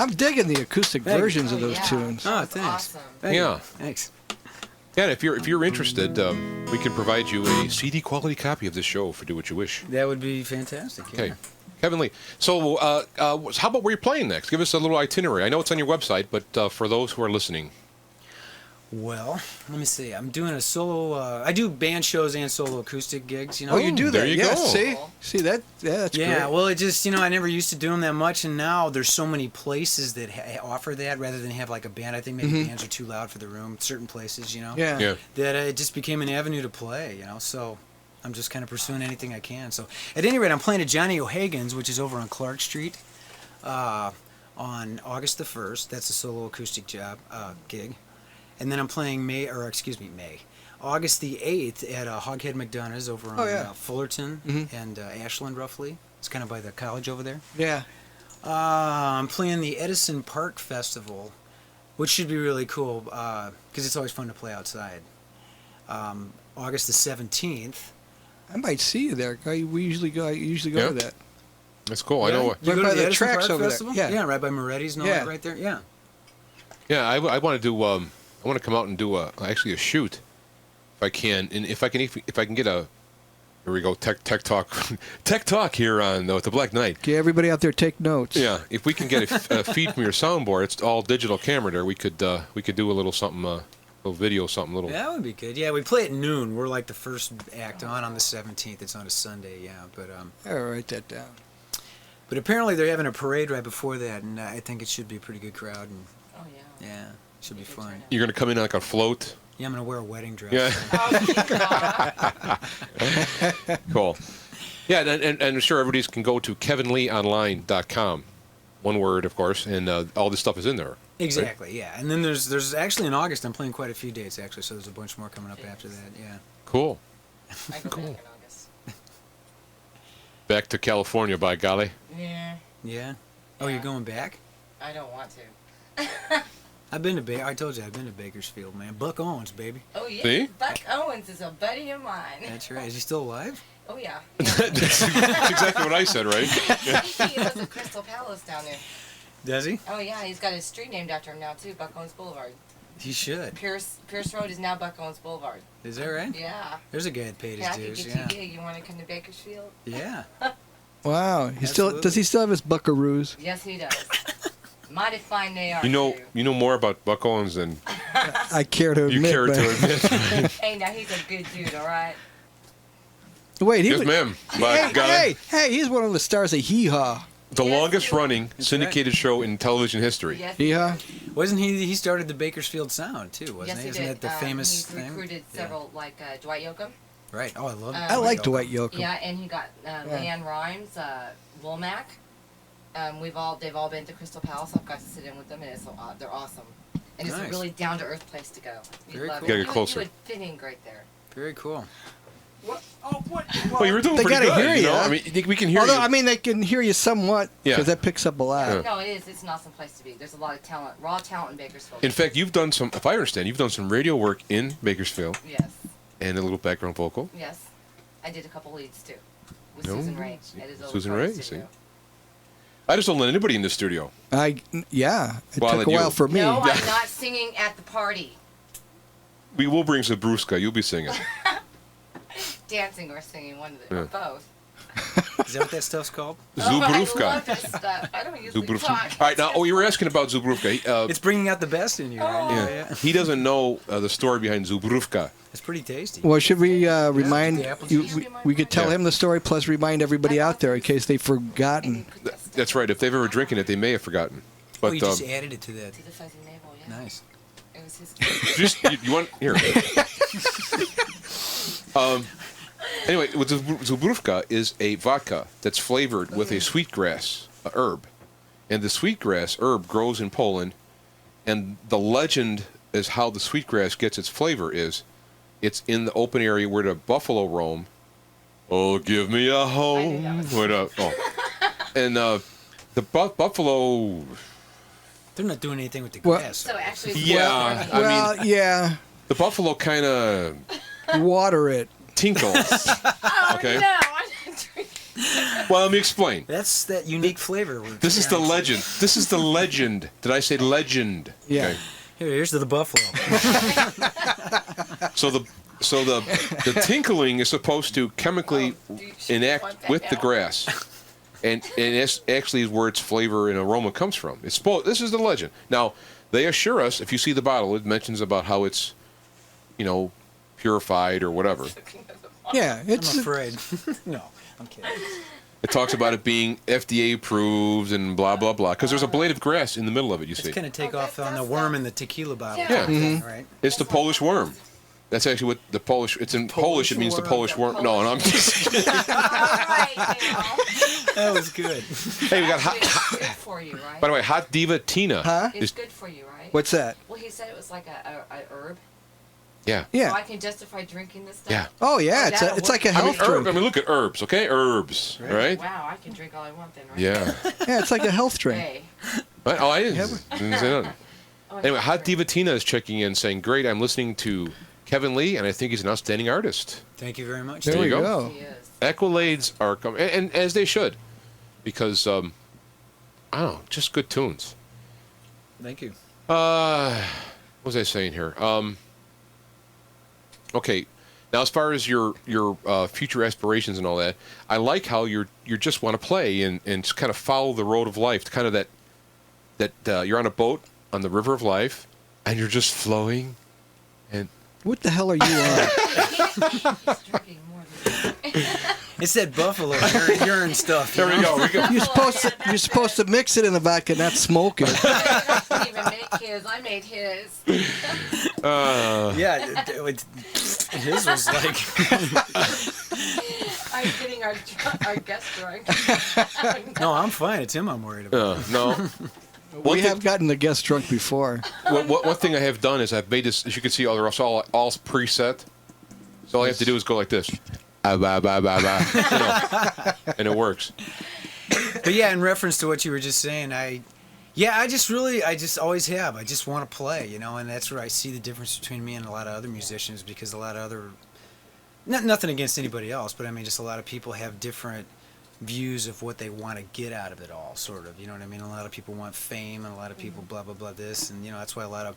I'm digging the acoustic Thank you. versions of Oh, those yeah. tunes. Oh, That's thanks. awesome. Thank you. Yeah. Thanks. Yeah, and if you're interested, we can provide you a CD quality copy of this show for Do What You Wish. That would be fantastic. Yeah. Okay. Kevin Lee. So, how about where you're playing next? Give us a little itinerary. I know it's on your website, but for those who are listening. Well, let me see. I'm doing a solo. I do band shows and solo acoustic gigs. You know. Oh, you do that? there you Yeah, go. see that? Yeah, that's Yeah, great. well, it just, I never used to do them that much, and now there's so many places that offer that rather than have like a band. I think maybe bands are too loud for the room, certain places, Yeah. Yeah. that it just became an avenue to play, so I'm just kind of pursuing anything I can. So at any rate, I'm playing at Johnny O'Hagan's, which is over on Clark Street, on August the 1st. That's a solo acoustic gig. And then I'm playing August the 8th at Hoghead McDonough's over on Fullerton and Ashland, roughly. It's kind of by the college over there. Yeah. I'm playing the Edison Park Festival, which should be really cool because it's always fun to play outside. August the 17th. I might see you there. We usually go Yeah. to that. That's cool. I know. You Right go by to the Edison tracks Park over there. Festival? Yeah. right by Moretti's and all Yeah. that right there. Yeah. Yeah, I want to do. I want to come out and do a shoot, if I can, and if I can get a. Here we go. Tech talk, tech talk here on the Black Knight. Okay, everybody out there, take notes. Yeah, if we can get a feed from your soundboard, it's all digital camera there. We could do a little something, little video, something little. That would be good. Yeah, we play at noon. We're like the first act on the 17th. It's on a Sunday. Yeah, but I'll write that down. But apparently they're having a parade right before that, and I think it should be a pretty good crowd. And Oh, yeah. yeah, should be fun. You're gonna come in like a float. Yeah, I'm gonna wear a wedding dress. Yeah. Oh, God. Cool. Yeah, and I'm sure everybody can go to kevinleeonline.com. One word, of course, and all this stuff is in there. right? Exactly. Yeah, and then there's actually in August I'm playing quite a few dates actually, so there's a bunch more coming up after that. Yeah. Cool. I go back in August. Back to California, by golly. Yeah, Yeah. Oh, you're going back? I don't want to. I've been to I told you I've been to Bakersfield, man. Buck Owens, baby. Oh, yeah. See? Buck Owens is a buddy of mine. That's right. Is he still alive? Oh, yeah. That's exactly what I said, right? He lives at Crystal Palace down there. Does he? Oh, yeah. He's got his street named after him now, too. Buck Owens Boulevard. He should. Pierce Road is now Buck Owens Boulevard. Is that right? Yeah. There's a guy that paid his Yeah, I could dues. get Yeah. you a gig. You want to come to Bakersfield? Yeah. Wow. Absolutely. Does he still have his buckaroos? Yes, he does. Mighty fine they are, You know, too. you know more about Buck Owens than I care to you admit. care but- to admit. Hey, now he's a good dude, all right? Wait, he Yes, was. ma'am. By golly. Hey, he's one of the stars of Hee Haw. The Yes, longest you- running syndicated show in television history. Yes, Hee Haw? Wasn't he started the Bakersfield Sound too, wasn't yes, he? he Isn't did. that the famous he's thing? recruited Yeah. several, like Dwight Yoakam. Right. Oh, I love. I like Dwight Yoakam. Yeah, and he got Leanne Rhymes, Womack. They've all been to Crystal Palace. I've got to sit in with them, and they're awesome. And it's a Nice. really down to earth place to go. You'd Very love cool. it. Gotta get You closer. would fit in great there. Very cool. Well, you were doing They pretty gotta good. hear you know? ya. I mean, we can hear Although, you. I mean, they can hear you somewhat Yeah. because that picks up a lot. Yeah. No, it is. It's an awesome place to be. There's a lot of talent, raw talent in Bakersfield. In fact, you've done some. If I understand, you've done some radio work in Bakersfield Yes, and a little background vocal. yes. I did a couple leads too with No, Susan Ray. see. At his old Susan recording Ray, studio. I just don't let anybody in the studio. It Well, took a then you- while for me. No, I'm not singing at the party. We will bring Zabruska. You'll be singing. Dancing or singing, one of the, Yeah. or both. Is that what that stuff's called? Oh, I love Zubrufka. that stuff. I don't usually Zubrufka. talk. All right, now, you were asking about Zubrufka. It's bringing out the best in you, right? Oh. Yeah. He doesn't know the story behind Zubrufka. It's pretty tasty. Well, should we remind the apple you? juice. We could tell Yeah. him the story, plus remind everybody out there in case they've forgotten. That's right. If they've ever drinking it, they may have forgotten. Oh, But you just added it to that. To the fuzzy navel, yeah. Nice. It was his just you want here. Anyway, with Zubrufka is a vodka that's flavored with a sweetgrass herb, and the sweetgrass herb grows in Poland, and the legend is how the sweetgrass gets its flavor is, it's in the open area where the buffalo roam. Oh, give me a home. And the buffalo. They're not doing anything with the Well- grass. So actually, it's Yeah, more I mean- Well, yeah, The buffalo kind of water it. tinkles. oh okay. no, I'm not drinking. Well, let me explain. That's that unique flavor. This is the legend. This is the legend. Did I say legend? Yeah. Okay. Here's to the buffalo. So the tinkling is supposed to chemically enact with the grass, and it's actually where its flavor and aroma comes from. This is the legend. Now they assure us, if you see the bottle, it mentions about how it's, purified or whatever. Yeah, I'm afraid. No, I'm kidding. It talks about it being FDA approved and blah blah blah, because there's a blade of grass in the middle of it. You see. It's going to take off on the worm in the tequila bottle. Yeah. Mm-hmm. Right. It's the Polish worm. That's actually what the Polish. It's in Polish. It means the Polish worm. No, and I'm just. That was good. Hey, we got It's hot. good for you, right? By the way, Hot Diva Tina. Huh? It's is- good for you, right? What's that? Well, he said it was like a herb. Yeah. Yeah. So I can justify drinking this stuff. Yeah. Oh yeah, Oh, it's like a I mean, health drink. look at herbs, okay? Herbs, right? Wow, I can drink all I want then, right? Yeah. Yeah, it's like a health drink. Hey. What? Oh, I didn't say nothing. Oh, I Anyway, can Hot drink. Diva Tina is checking in saying, great, I'm listening to Kevin Lee, and I think he's an outstanding artist. Thank you very much. There you we go. go. He is. Accolades are coming, and as they should, because, I don't know, just good tunes. Thank you. What was I saying here? Okay, now as far as your future aspirations and all that, I like how you just want to play and just kind of follow the road of life, kind of that you're on a boat on the river of life, and you're just flowing, and What the hell are you on? He's drinking more than It's that buffalo urine stuff. there we go. You're supposed to mix it in the vodka, not smoke it. I didn't even make his. I made his. Yeah, his was like. I'm getting our guest drunk. No, I'm fine. It's him I'm worried about. No. We have gotten the guest drunk before. One thing I have done is I've made this. As you can see, they're all preset. So all I have to do is go like this. Ah, bah, bah, bah, bah. And it works. But yeah, in reference to what you were just saying, I just always have. I just want to play, and that's where I see the difference between me and a lot of other musicians, because a lot of other, nothing against anybody else, but I mean, just a lot of people have different views of what they want to get out of it all, sort of, you know what I mean? A lot of people want fame, and a lot of people blah, blah, blah this, and, that's why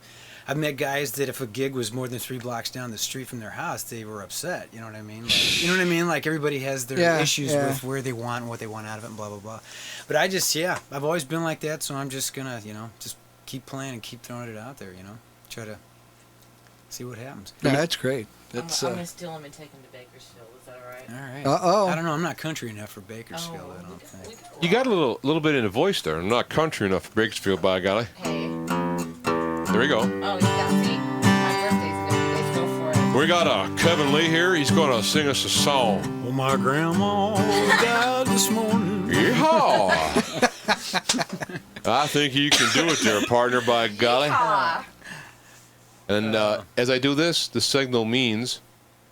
I've met guys that if a gig was more than 3 blocks down the street from their house, they were upset, you know what I mean? Like everybody has their issues with where they want and what they want out of it and blah, blah, blah. But I've always been like that, so I'm just gonna, just keep playing and keep throwing it out there, try to see what happens. Yeah, that's great. I'm That's going to steal him and take him to Bakersfield. Is that all right? All right. Uh-oh. I don't know, I'm not country enough for Bakersfield, I don't think. You got a little bit in the voice there. I'm not country enough for Bakersfield, by golly. Hey. There we go. Oh, you got to see. My birthday's going to be. Let's go for it. We got Kevin Lee here. He's going to sing us a song. Well, my grandma died this morning. Yeehaw! I think you can do it there, partner, by golly. Ah. And as I do this, the signal means...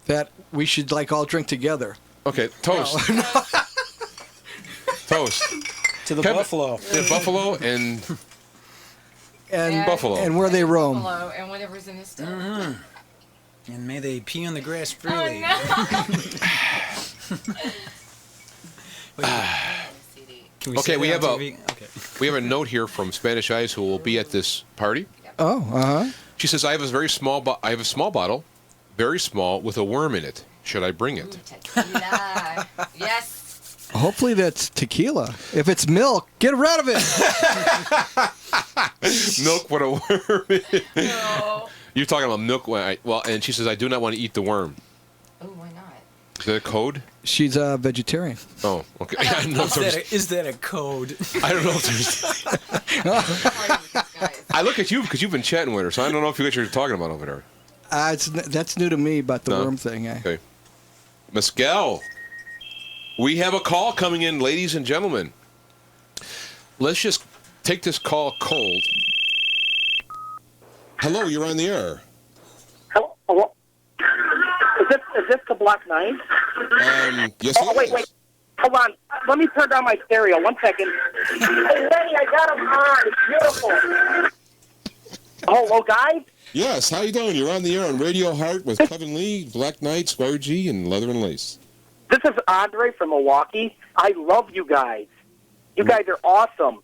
that we should all drink together. Okay, toast. Toast. To the Kevin- buffalo. Yeah, buffalo and And Buffalo. And where they roam. Buffalo and whatever's in his stomach. Mm-hmm. And may they pee on the grass Oh, freely. Can we Okay, say we that have on a- TV? Okay. we have a note here from Spanish Eyes, who will be at this party. Oh, uh-huh. She says, I have a small bottle, very small, with a worm in it. Should I bring it? Tequila. Yes. Hopefully that's tequila. If it's milk, get rid of it. Milk with a worm in it. No. You're talking about milk. And she says, I do not want to eat the worm. Oh, why not? Is that a code? She's a vegetarian. Oh, okay. I don't know if there's... Is that a code? I don't know if there's... Party with these guys. I look at you because you've been chatting with her, so I don't know if you what you're talking about over there. That's new to me about the No. worm thing. Okay. Mescal, we have a call coming in, ladies and gentlemen. Let's just take this call cold. Hello, you're on the air. Hello? Is this the Black Knight? Yes, Oh, wait. Hold on. Let me turn down my stereo. 1 second. Hey, Lenny, I got him on. It's beautiful. Hello, guys? Yes, how you doing? You're on the air on Radio Heart with Kevin Lee, Black Knight, Squire G, and Leather and Lace. This is Andre from Milwaukee. I love you guys. You guys are awesome.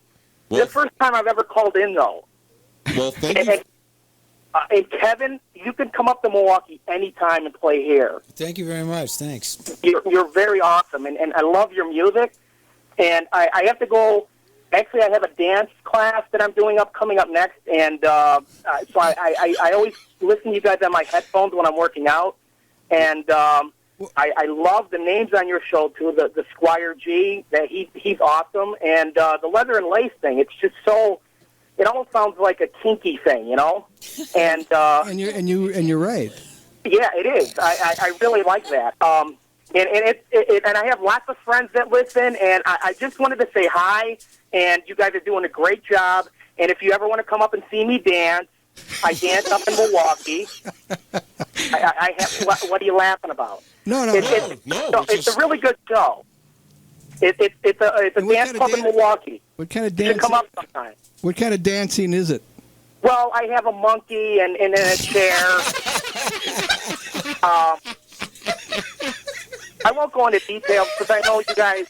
Well, The first time I've ever called in, though. well, thank you. And Kevin, you can come up to Milwaukee anytime and play here. Thank you very much. Thanks. You're very awesome, and I love your music. And I have to go. Actually, I have a dance class that I'm doing coming up next, and so I always listen to you guys on my headphones when I'm working out. And I love the names on your show too. The Squire G, that he's awesome, and the Leather and Lace thing. It's just so. It almost sounds like a kinky thing, you know. And you're right. Yeah, it is. I really like that. And I have lots of friends that listen, and I just wanted to say hi. And you guys are doing a great job. And if you ever want to come up and see me dance, I dance up in Milwaukee. I have. What are you laughing about? No. It's a really good show. It's a dance club in Milwaukee. What kind of You dance? should come up sometime. What kind of dancing is it? Well, I have a monkey and in a chair. I won't go into details because I know you guys.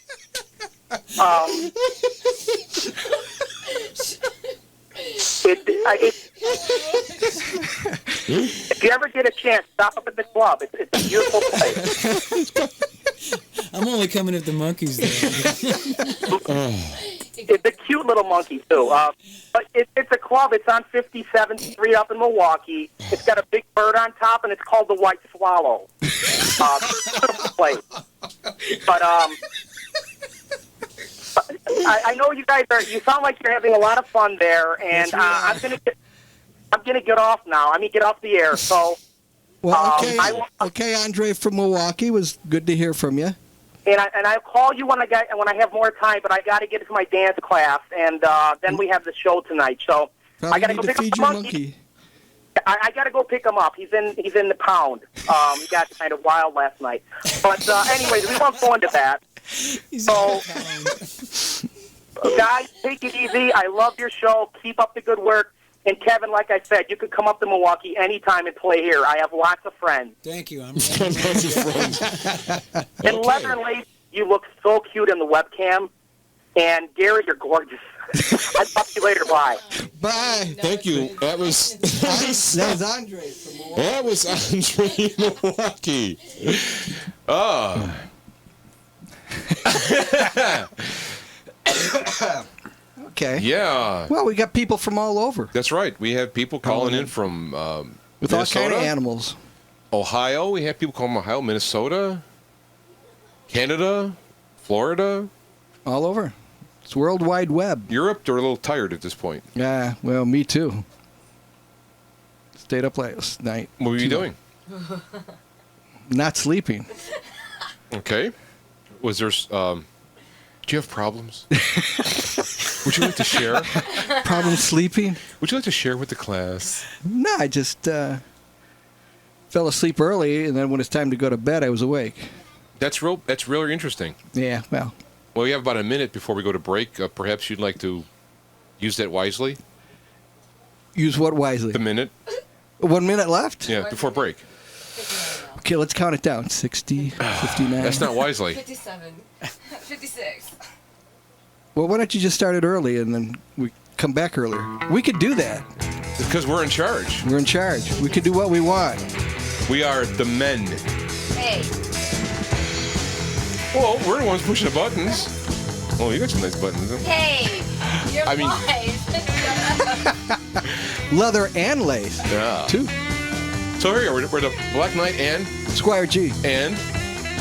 If you ever get a chance, stop up at the club. It's a beautiful place. I'm only coming if the monkey's there. It's a cute little monkey, too. But it's a club. It's on 57th Street up in Milwaukee. It's got a big bird on top, and it's called the White Swallow. Beautiful place. But I know you guys are. You sound like you're having a lot of fun there, and I'm gonna get off now. I mean, get off the air. So, well, okay, Andre from Milwaukee. It was good to hear from you. And I'll call you when I have more time. But I got to get to my dance class, and then we have the show tonight. So Probably I got to go need pick to up feed the your monkey. I got to go pick him up. He's in the pound. He got kind of wild last night. But anyways, we won't go into that. So, guys, take it easy. I love your show. Keep up the good work. And Kevin, like I said, you could come up to Milwaukee anytime and play here. I have lots of friends. Thank you. I'm Lots of friends. And Leather and Lace, you look so cute in the webcam. And Gary, you're gorgeous. I'll talk to you later. Bye. Bye. Thank you. That was That was Andre from Milwaukee. that was Andre in Milwaukee. Oh. Okay. Yeah. Well, we got people from all over That's right. We have people calling in from with all Minnesota, kind of animals. Ohio. We have people calling from Ohio, Minnesota, Canada, Florida, All over. It's World Wide Web. Europe. They're a little tired at this point. Yeah, well, me too. Stayed up last night. What were you doing? Not sleeping. Okay. Was there? Do you have problems? Would you like to share? Problem sleeping? Would you like to share with the class? No, I just fell asleep early, and then when it's time to go to bed, I was awake. That's really interesting. Yeah, well. Well, we have about a minute before we go to break. Perhaps you'd like to use that wisely. Use what wisely? The minute. 1 minute left? Yeah, before break. Okay, let's count it down. 60, 59. That's not wisely. 57, 56. Well, why don't you just start it early, and then we come back earlier? We could do that. Because we're in charge. We're in charge. We could do what we want. We are the men. Hey, Well, we're the ones pushing the buttons. Oh, you got some nice buttons. Huh? hey, your I mean- voice. Leather and lace. Yeah. Too. So here we are. We're the Black Knight and Squire G.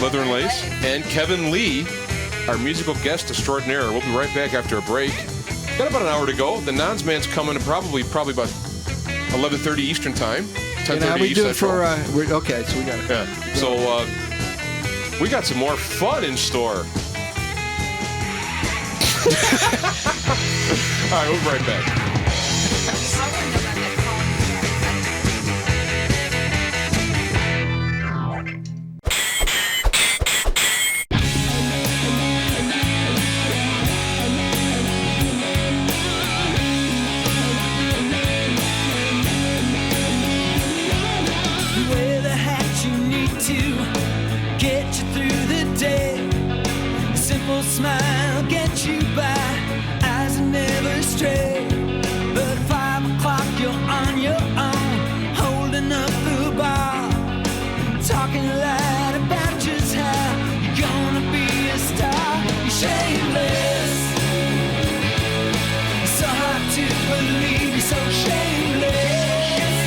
Leather and Lace and Kevin Lee, our musical guest extraordinaire. We'll be right back after a break. Got about an hour to go. The Nons Man's coming in probably about 11:30 Eastern time. 10:30 we East do it Central. for, okay, so we got it. Yeah. So we got some more fun in store. All right, we'll be right back. Wear the hat you need to get you through the day. smile get you by, eyes that never stray. But at 5 o'clock you're on your own, holding up the bar, talking loud about just how you're gonna be a star. You're shameless, so hard to believe you're so shameless.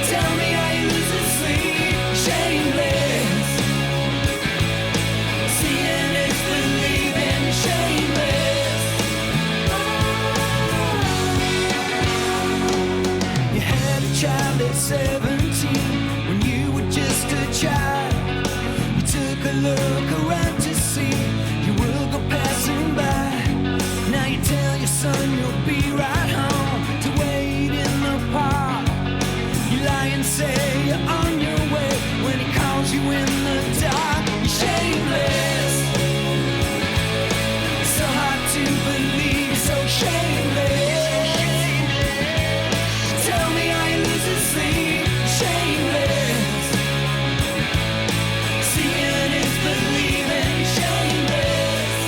Tell me how you lose the sleep. You're shameless, seeing is believing. You're shameless. You had a child at 17 when you were just a child. You took a look around to see your world go passing by. Now you tell your son you'll be right home to wait in the park. You lie and say you're on your way when he calls you in the dark. You're shameless, so hard to believe you're so shameless. Tell me how you lose the sleep. You're shameless, seeing is believing. You're shameless.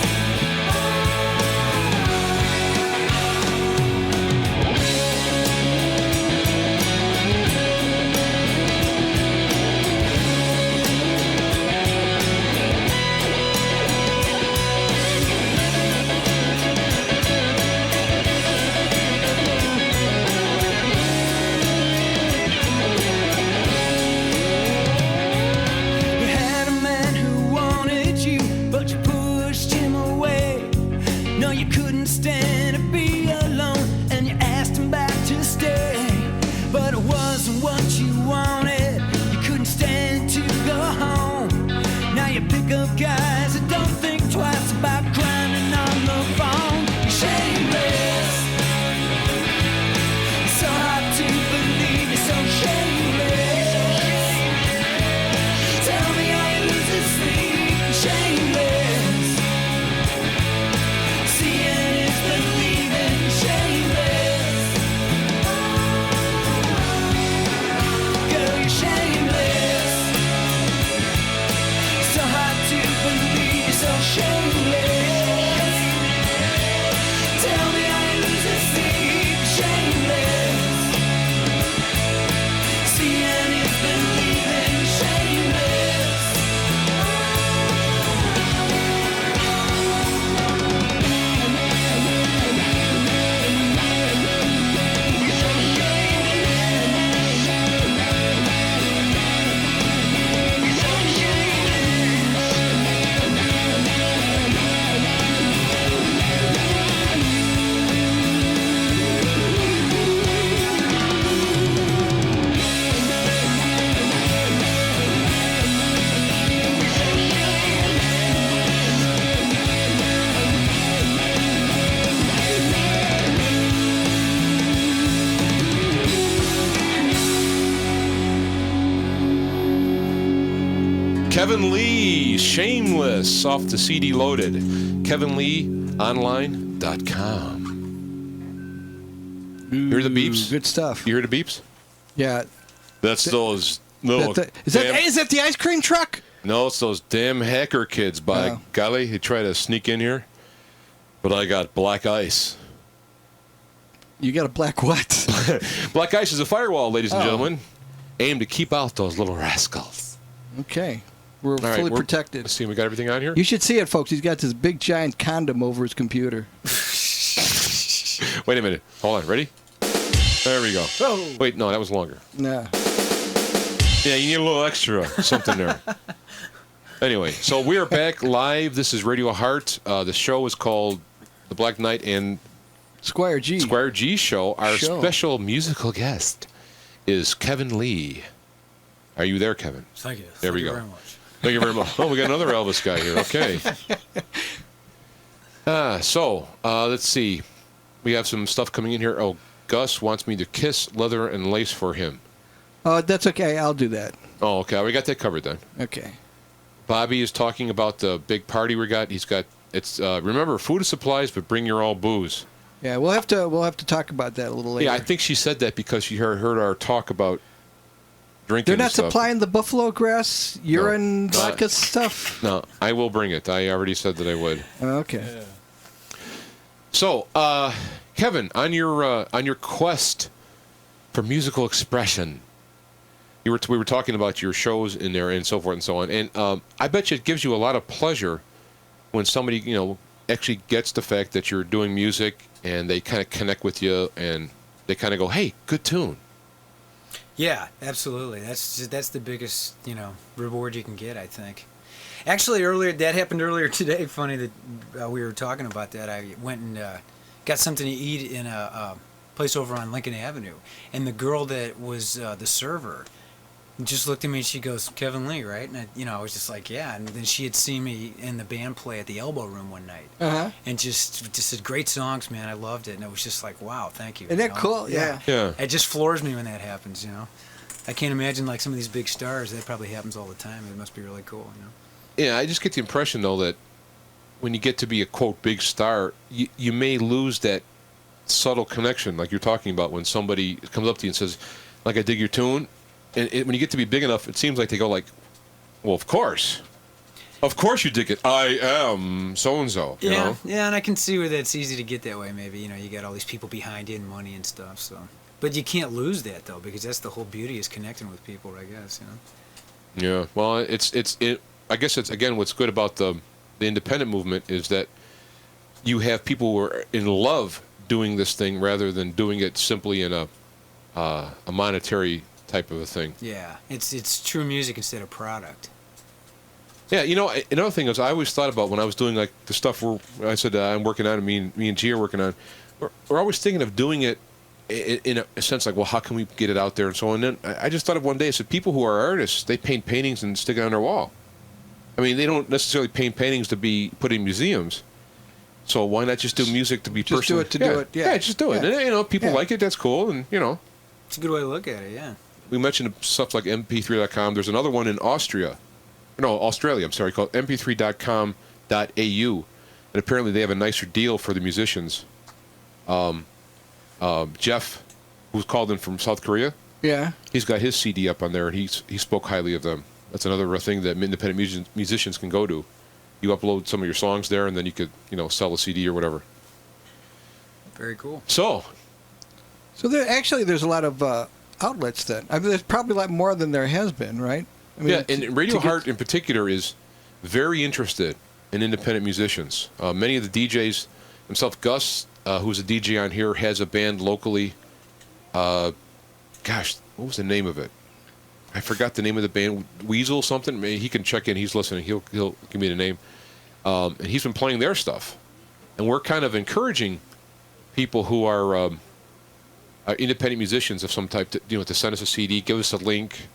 You had a man who wanted you, but you pushed him away. No, you couldn't stand to be alone, and you asked him back to stay. But it wasn't what you wanted. You couldn't stand to go home. Now you pick up guys that don't think twice about grinding on the phone. You're shameless, so hard to believe you're so shameless. Tell me how you lose the sleep. You're shameless, seeing is believing. You're shameless, girl, you're shameless, so hard to believe you're so shameless. Tell me how you lose the sleep. You're shameless, seeing is believing. You're shameless. Kevin Lee, Shameless, off the CD Loaded. KevinLeeOnline.com. You hear the beeps? Good stuff. You hear the beeps? Yeah. That's those little. Is that the ice cream truck? No, it's those damn hacker kids. By Oh. golly, they try to sneak in here. But I got black ice. You got a black what? Black ice is a firewall, ladies and gentlemen, aimed to keep out those little rascals. Okay. We're All right, fully protected. Let's see, we got everything on here? You should see it, folks. He's got this big, giant condom over his computer. Wait a minute. Hold on. Ready? There we go. Oh. Wait, no, that was longer. Nah. Yeah, you need a little extra something there. Anyway, so we are back live. This is Radio Heart. The show is called The Black Knight and Squire G. Squire G Show. Our special musical guest is Kevin Lee. Are you there, Kevin? Thank you. There we go. Thank you very much. Thank you very much. Oh, we got another Elvis guy here. Okay. Let's see. We have some stuff coming in here. Oh, Gus wants me to kiss, leather, and lace for him. That's okay. I'll do that. Oh, okay. We got that covered then. Okay. Bobby is talking about the big party we got. He's got remember, food is supplies, but bring your all booze. Yeah, we'll have to talk about that a little later. Yeah, I think she said that because she heard our talk about drinking. They're not stuff. supplying the buffalo grass, urine, vodka stuff? No, I will bring it. I already said that I would. Okay. So, Kevin, on your quest for musical expression, we were talking about your shows in there and so forth and so on, and I bet you it gives you a lot of pleasure when somebody actually gets the fact that you're doing music and they kind of connect with you and they kind of go, "Hey, good tune." Yeah, absolutely. That's the biggest reward you can get, I think. Actually, that happened earlier today. Funny that we were talking about that. I went and got something to eat in a place over on Lincoln Avenue, and the girl that was the server just looked at me and she goes, "Kevin Lee, right?" And I was just like, "Yeah." And then she had seen me in the band play at the Elbow Room one night, and just said, "Great songs, man. I loved it." And it was just like, "Wow, thank you." Isn't that cool? Yeah. It just floors me when that happens. I can't imagine like some of these big stars. That probably happens all the time. It must be really cool. Yeah, I just get the impression though that when you get to be a quote big star, you may lose that subtle connection like you're talking about when somebody comes up to you and says, "Like I dig your tune." And when you get to be big enough, it seems like they go like, "Well, of course you dig it. I am so and so." Yeah, and I can see where that's easy to get that way. Maybe you got all these people behind you and money and stuff. So, but you can't lose that though, because that's the whole beauty is connecting with people, I guess. Yeah. Well, I guess it's again what's good about the independent movement is that you have people who are in love doing this thing rather than doing it simply in a monetary type of a thing. Yeah, it's true music instead of product. Yeah, another thing is I always thought about when I was doing like the stuff where I said I'm working on, and me and G are working on, we're always thinking of doing it in a sense like, well, how can we get it out there and so on. And then I just thought of one day, I said, people who are artists, they paint paintings and stick it on their wall. I mean, they don't necessarily paint paintings to be put in museums. So why not just do music to be just personal? do it. Yeah, just do it. Yeah. And people like it, that's cool, and It's a good way to look at it, yeah. We mentioned stuff like mp3.com. There's another one in Australia, I'm sorry, called mp3.com.au. And apparently they have a nicer deal for the musicians. Jeff, who's called in from South Korea, he's got his CD up on there, and he spoke highly of them. That's another thing that independent musicians can go to. You upload some of your songs there, and then you could, sell a CD or whatever. Very cool. So there's a lot of outlets then. I mean, there's probably a lot more than there has been, right? I mean, and Radio Heart in particular is very interested in independent musicians. Many of the DJs himself, Gus, who's a DJ on here, has a band locally. What was the name of it? I forgot the name of the band. Weasel something. Maybe he can check in. He's listening. He'll give me the name. And he's been playing their stuff. And we're kind of encouraging people who are independent musicians of some type to send us a CD, give us a link,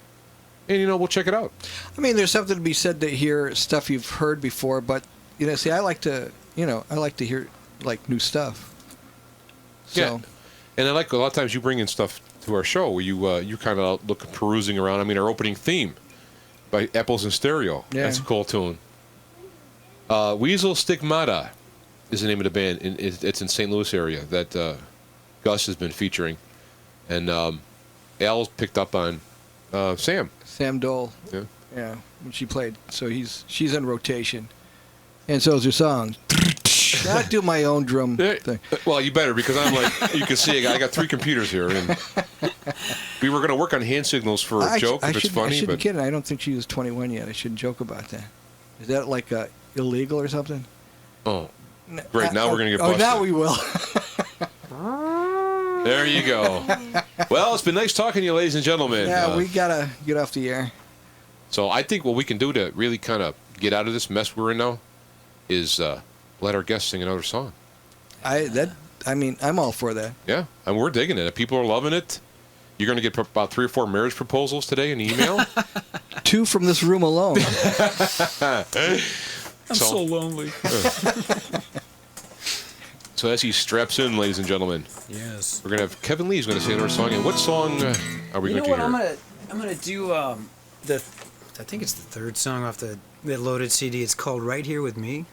and we'll check it out. I mean, there's something to be said to hear stuff you've heard before, but see, I like to hear like new stuff. So. Yeah, and I like a lot of times you bring in stuff to our show where you kind of look perusing around. I mean, our opening theme by Apples in Stereo. Yeah. That's a cool tune. Weasel Stigmata is the name of the band. It's in St. Louis area that Gus has been featuring, and Al's picked up on Sam Dole. Yeah, when she played. So she's in rotation, and so is her song. I do my own drum thing. Well, you better, because I'm like, you can see I got 3 computers here, and we were going to work on hand signals for a joke if it's funny. I shouldn't kid. I don't think she was 21 yet. I shouldn't joke about that. Is that like illegal or something? Oh, great! Now we're going to get busted. Oh, now we will. There you go. Well, it's been nice talking to you, ladies and gentlemen. Yeah, we gotta get off the air. So I think what we can do to really kind of get out of this mess we're in now is let our guests sing another song. I'm all for that. Yeah, and we're digging it. People are loving it. You're going to get about 3 or 4 marriage proposals today in email. 2 from this room alone. I'm so lonely. So as he straps in, ladies and gentlemen, yes, we're going to have Kevin Lee who's going to sing another song. And what song are we going to hear? I'm gonna do I think it's the 3rd song off the loaded CD. It's called Right Here With Me.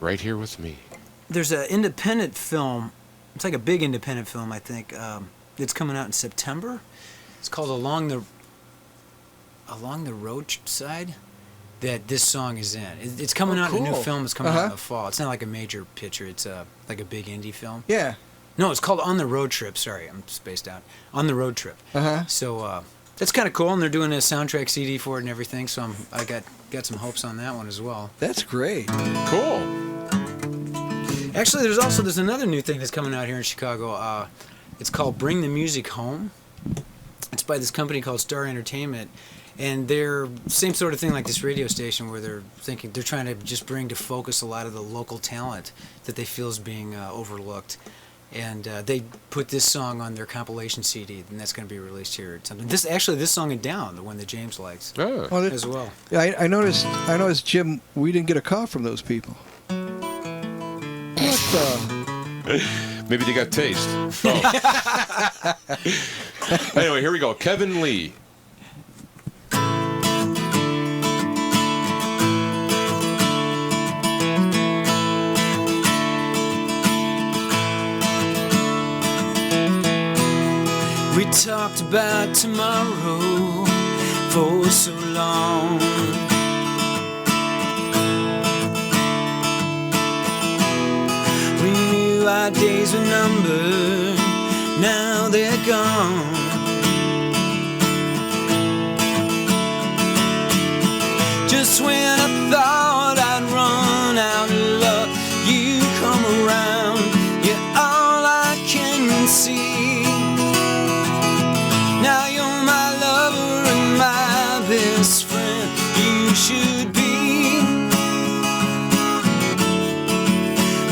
Right Here With Me. There's an independent film. It's like a big independent film, I think. It's coming out in September. It's called Along Along the Roadside that this song is in. It's coming out in a new cool. film. It's coming out in the fall. It's not like a major picture. It's like a big indie film. Yeah. No, it's called On the Road Trip. Sorry, I'm spaced out. On the Road Trip. So that's kind of cool, and they're doing a soundtrack CD for it and everything. So I got some hopes on that one as well. That's great. Cool. Actually, there's another new thing that's coming out here in Chicago. It's called Bring the Music Home. It's by this company called Star Entertainment, and they're same sort of thing like this radio station where they're trying to just bring to focus a lot of the local talent that they feel is being overlooked. And they put this song on their compilation CD, and that's going to be released here. This song is Down, the one that James likes as well. Yeah, I noticed, Jim, we didn't get a call from those people. What the? Maybe they got taste. Oh. Anyway, here we go. Kevin Lee. We talked about tomorrow for so long. We knew our days were numbered, now they're gone. Just when I thought I'd run out of luck, you come around, you're all I can see. Now you're my lover and my best friend. You should be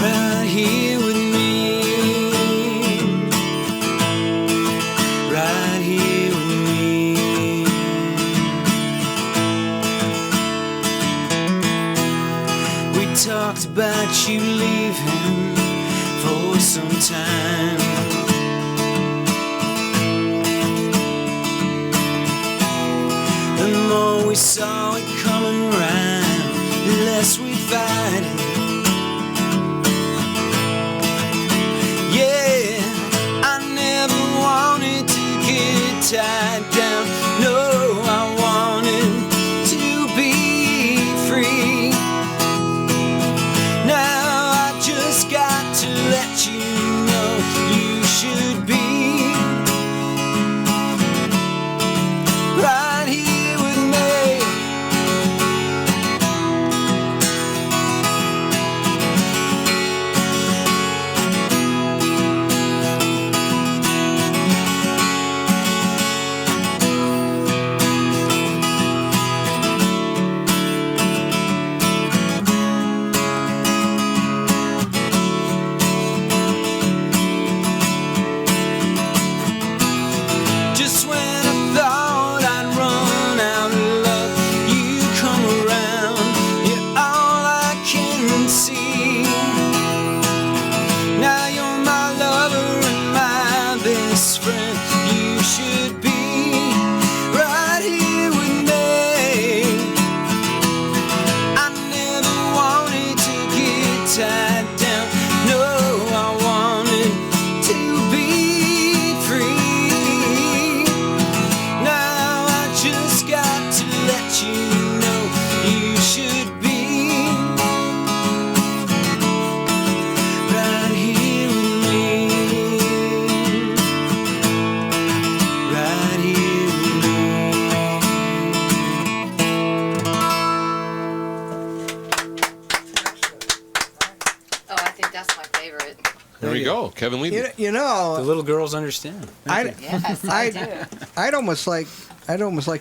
right here with me, right here with me. We talked about you leaving for some time. The more we saw it coming round, the less we fight it. Yeah, I never wanted to get tied down. No, I wanted to be free. Now I just got to let you know you should be right here with me. Just when I thought I'd run out of luck, you come around, you're all I can see. Now you're my lover and my best friend. You should be right here with me. I never wanted to get tied down. No, I wanted to be free. Now I just got to let you know you should be right here with me, right here with Oh, I think that's my favorite. There we go. Kevin Lee. You know, The little girls understand. Yes, I do. I'd almost like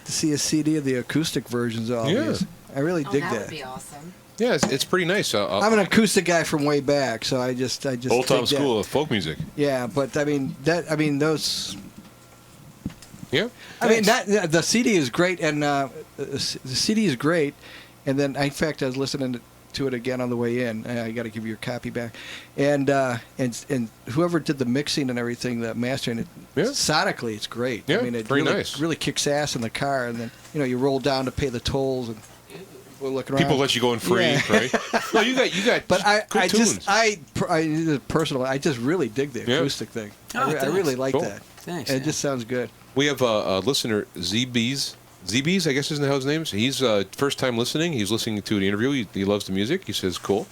to see a CD of the acoustic versions of all Yeah. these. I really Oh, dig that would that. be awesome. Yeah, it's pretty nice. I'm an acoustic guy from way back, so I just Old dig time that. school of folk music. Yeah, but those. Yeah. The CD is great, and the CD is great. And then, in fact, I was listening to it again on the way in. I got to give you a copy back, and whoever did the mixing and everything, the mastering, sonically, it's great. Yeah, I mean, it very really, nice. really kicks ass in the car, and then you roll down to pay the tolls, and we're looking around. People let you go in free, Yeah. right? No, you got. But good tunes. personally, I just really dig the acoustic thing. Oh, I thanks. really like Cool. that. Thanks. It yeah. just sounds good. We have a listener, ZB's ZB's, I guess isn't how his name is. He's first time listening. He's listening to the interview. He loves the music. He says, cool.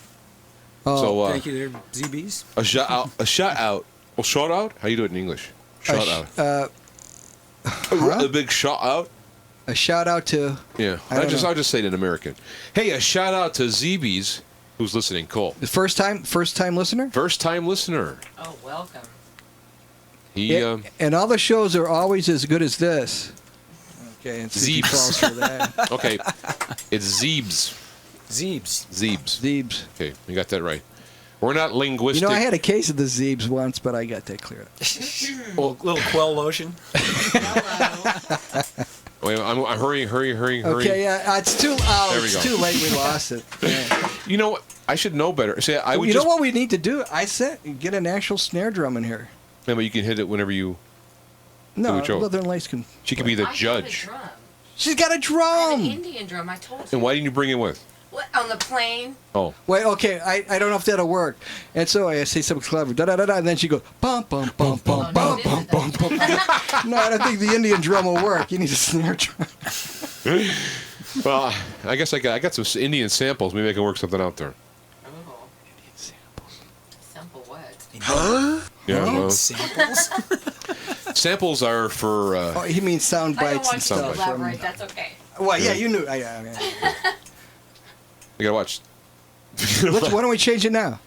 Oh, So Thank you there, ZBs. a shout out. Well, shout out? How you do it in English? Shout out. A big shout out. a shout out to. Yeah. I'll just say it in American. Hey, a shout out to ZB's who's listening. Cool. The first time listener. First time listener. Oh, welcome. He And all the shows are always as good as this. Okay, and see if he Zeebs. falls for that. okay. It's Zeebs. Zeebs. Zeebs. Zeebs. Okay, you got that right. We're not linguistic. You know, I had a case of the Zeebs once, but I got that cleared up. Little quell lotion. Hello. Wait, I'm hurrying. Okay, yeah, it's too. Oh, There we it's go. too late. We lost it. Yeah. You know what? I should know better. See, I would You just. know what we need to do? I said get an actual snare drum in here. Yeah, but you can hit it whenever you. No, Do a joke. Leather and Lace can. She could be the I judge. Have a drum. She's got a I have drum. an Indian drum. I told you. And why didn't you bring it with? What, on the plane? Oh, Wait, okay, I don't know if that'll work. And so I say something clever, da da da da, and then she goes bum bum bum bum Oh, no, bum it bum isn't bum bum. No, I don't think the Indian drum will work. You need a snare drum. well, I guess I got some Indian samples. Maybe I can work something out there. Oh. Sample what? Yeah, well, Samples. samples are for. Oh, he means sound I don't bites want and you to stuff. elaborate. That's okay. Well, yeah, you knew. Yeah. You gotta watch. Why don't we change it now?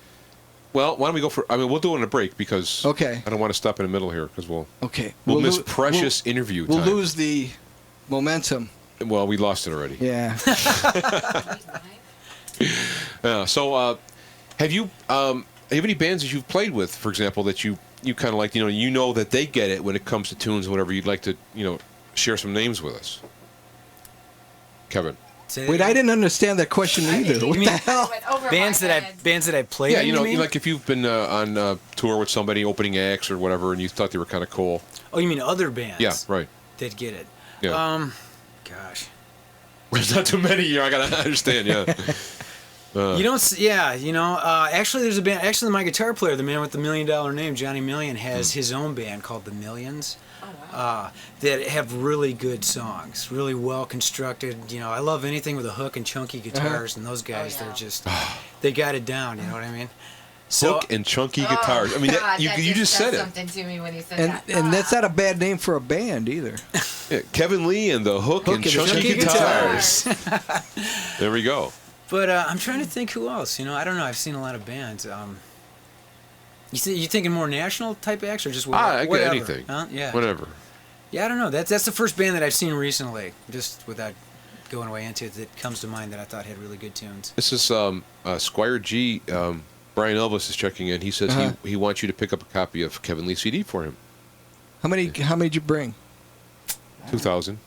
Well, why don't we go for? I mean, we'll do it in a break because. Okay. I don't want to stop in the middle here because we'll Okay. miss lo- precious interview We'll time. lose the momentum. Well, we lost it already. Yeah. Yeah. So, have you any bands that you've played with, for example, that you kind of like? You know that they get it when it comes to tunes, whatever. You'd like to share some names with us, Kevin. Wait, I didn't understand that question either. What mean- the hell? bands that I played. Yeah, in, mean? like if you've been on tour with somebody, opening acts or whatever, and you thought they were kind of cool. Oh, you mean other bands? Yeah, right. That get it. Yeah. Gosh. There's not too many here. I gotta understand. Yeah. You don't. Yeah, actually, there's a band. Actually, my guitar player, the man with the $1 million name, Johnny Million, has his own band called the Millions. That have really good songs, really well constructed. I love anything with a hook and chunky guitars, and those guys, yeah. they're just, they got it down. You know what I mean? So, Hook and chunky guitars. I mean, God, you just said it. something to me when you said And that. and that's not a bad name for a band either. Yeah, Kevin Lee and the Hook and and chunky chunky guitars. There we go. but I'm trying to think who else. I don't know. I've seen a lot of bands. You thinking more national type acts or just whatever? I get anything. Huh? Yeah. Whatever. Yeah, I don't know. That's the first band that I've seen recently, just without going away into it, that comes to mind that I thought had really good tunes. This is Squire G. Brian Elvis is checking in. He says he wants you to pick up a copy of Kevin Lee CD for him. How many did you bring? 2,000.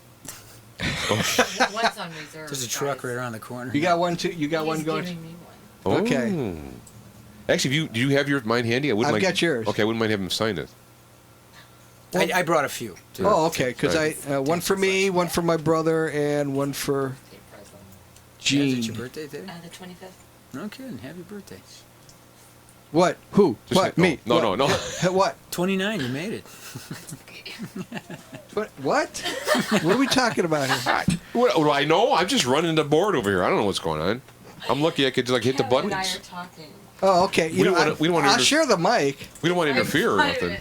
One's on reserve. There's a truck right around the corner. You got one too. You got one He's going. giving me one. Okay. Oh. Actually, do you have your mine handy? I wouldn't I've mind. got yours. Okay, I wouldn't mind having him sign it. I brought a few. Too. Oh, okay. Because Right. one for me, one for my brother, and one for Big present. Gene. Is it your birthday today? The 25th. No kidding. Happy birthday. What? Who? Just What? no, Me? no, What? no. What? 29. You made it. What? What are we talking about here? What do I know? I'm just running the board over here. I don't know what's going on. I'm lucky I could just hit the Kevin and I buttons. are talking. Oh, okay. We don't wanna I'll inter- share the mic. We don't want to interfere or nothing.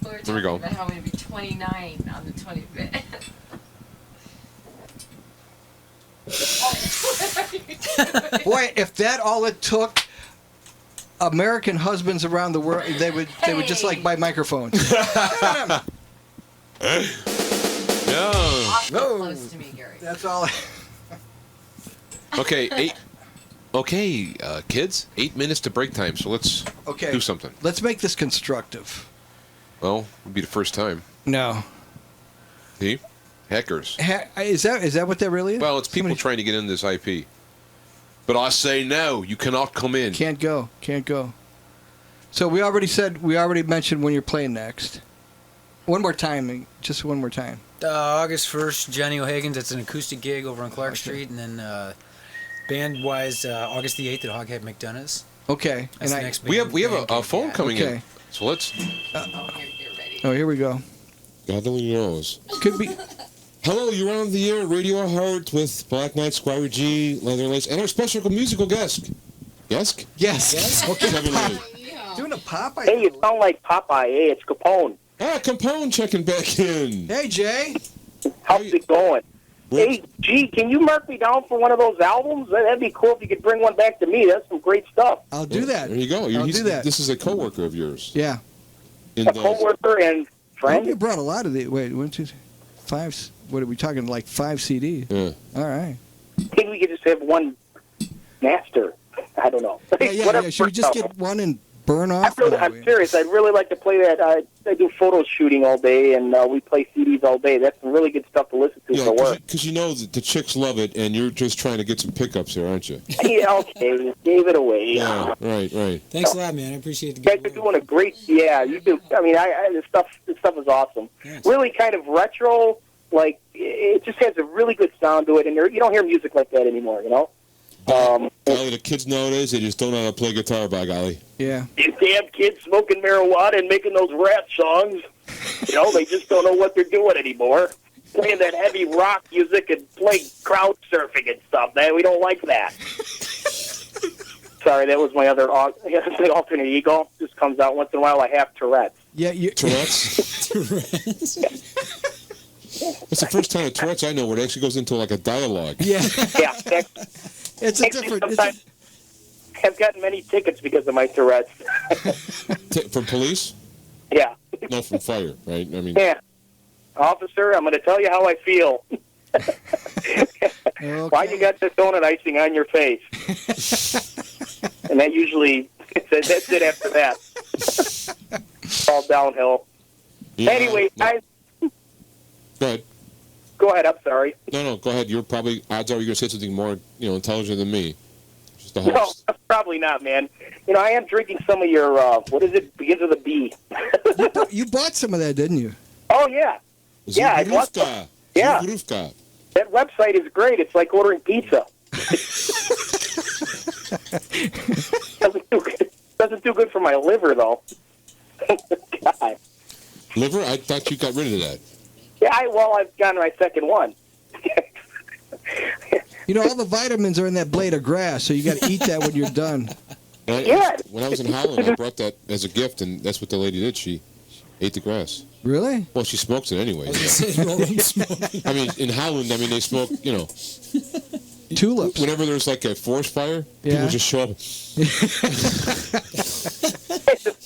We were There we go. talking about how we'd be 29 on the 25th. Boy, if that all it took, American husbands around the world, they would just like buy microphones. Yeah. Awfully close to me, Gary. That's all. Okay, kids, 8 minutes to break time. So let's Okay. do something. Let's make this constructive. Well, it'll be the first time. No. See? Hackers. Is that what that really is? Well, it's people Somebody- trying to get into this IP. But I say no, you cannot come in. Can't go. So we already mentioned when you're playing next. One more time, just one more time. August 1st, Johnny O'Hagan's. That's an acoustic gig over on Clark Street. And then band-wise, August the 8th at Hoghead McDonough's. Okay. That's And the next We have band a gig, phone yeah. coming in. Okay. So let's. Oh, you're ready. Oh, here we go. God only knows. Could be. Hello, you're on the air, Radio Heart, with Black Knight, Squire G, Leatherlace, and our special musical guest. Yes? Yes. Okay. Kevin Lee. Doing a Popeye. Hey, you sound like Popeye. Hey, it's Capone. Ah, Capone checking back in. Hey, Jay. How's it going? What? Hey, gee, can you mark me down for one of those albums? That'd be cool if you could bring one back to me. That's some great stuff. I'll do that. There you go. I'll do that. This is a coworker of yours. Yeah. A co-worker and friend? You brought a lot of the. Wait, 1, 2, 5. What are we talking? Like 5 CDs? Yeah. All right. Maybe we could just have one master. I don't know. Yeah. Should we just get one and burn off? I'm serious. I'd really like to play that. I do photo shooting all day, and we play CDs all day. That's some really good stuff to listen to for work. Because you know that the chicks love it, and you're just trying to get some pickups here, aren't you? Yeah, okay. Gave it away. Yeah, right. Thanks a lot, man. I appreciate the You good guys are doing a great. Yeah, you do. I mean, this stuff is awesome. Yes. Really kind of retro. Like it just has a really good sound to it, and you don't hear music like that anymore. You know. Golly, the kids nowadays, they just don't know how to play guitar, by golly. Yeah. These damn kids smoking marijuana and making those rap songs. You know, they just don't know what they're doing anymore. Playing that heavy rock music and playing crowd surfing and stuff. Man, we don't like that. Sorry, that was my other the alternate ego. Just comes out once in a while. I have Tourette's. Yeah. Tourette's? It's the first time at Tourette's I know where it actually goes into like a dialogue. Yeah. Yeah. It's a different. Sometimes I've gotten many tickets because of my Tourette's. From police? Yeah. No, from fire, right? I mean, Yeah. Officer, I'm going to tell you how I feel. Okay. Why you got this donut icing on your face? And that usually, that's it after that. It's all downhill. yeah, Anyway, guys, Go ahead. go ahead. I'm sorry. No, go ahead. You're probably, odds are you're going to say something more, intelligent than me. Just the No, host. probably not, man. I am drinking some of your, what is it? Begins with a B. You bought some of that, didn't you? Oh, yeah. Yeah, I bought some. Zugrówka. Yeah. Zugrówka. That website is great. It's like ordering pizza. Doesn't do good for my liver, though. God. Liver? I thought you got rid of that. Yeah, I've gotten my second one. All the vitamins are in that blade of grass, so you got to eat that when you're done. Yeah. When I was in Holland, I brought that as a gift, and that's what the lady did. She ate the grass. Really? Well, she smokes it anyway. smoking. I mean, in Holland, they smoke, Tulips. whenever there's like a forest fire, Yeah. people just show up.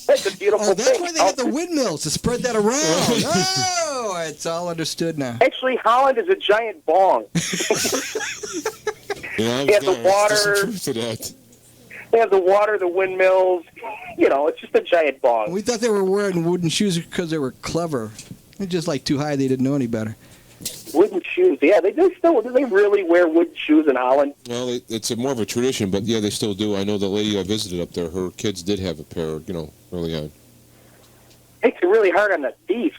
That's a beautiful Oh, that's thing. why they have the windmills to spread that around. Oh, it's all understood now. Actually, Holland is a giant bong. I Yeah, the water. There's some truth to that. They have the water, the windmills. It's just a giant bong. We thought they were wearing wooden shoes because they were clever. They're just like too high, they didn't know any better. Wooden shoes. Yeah, do they really wear wooden shoes in Holland? Well, it's more of a tradition, but yeah, they still do. I know the lady I visited up there, her kids did have a pair, early on. Makes it really hard on the thief.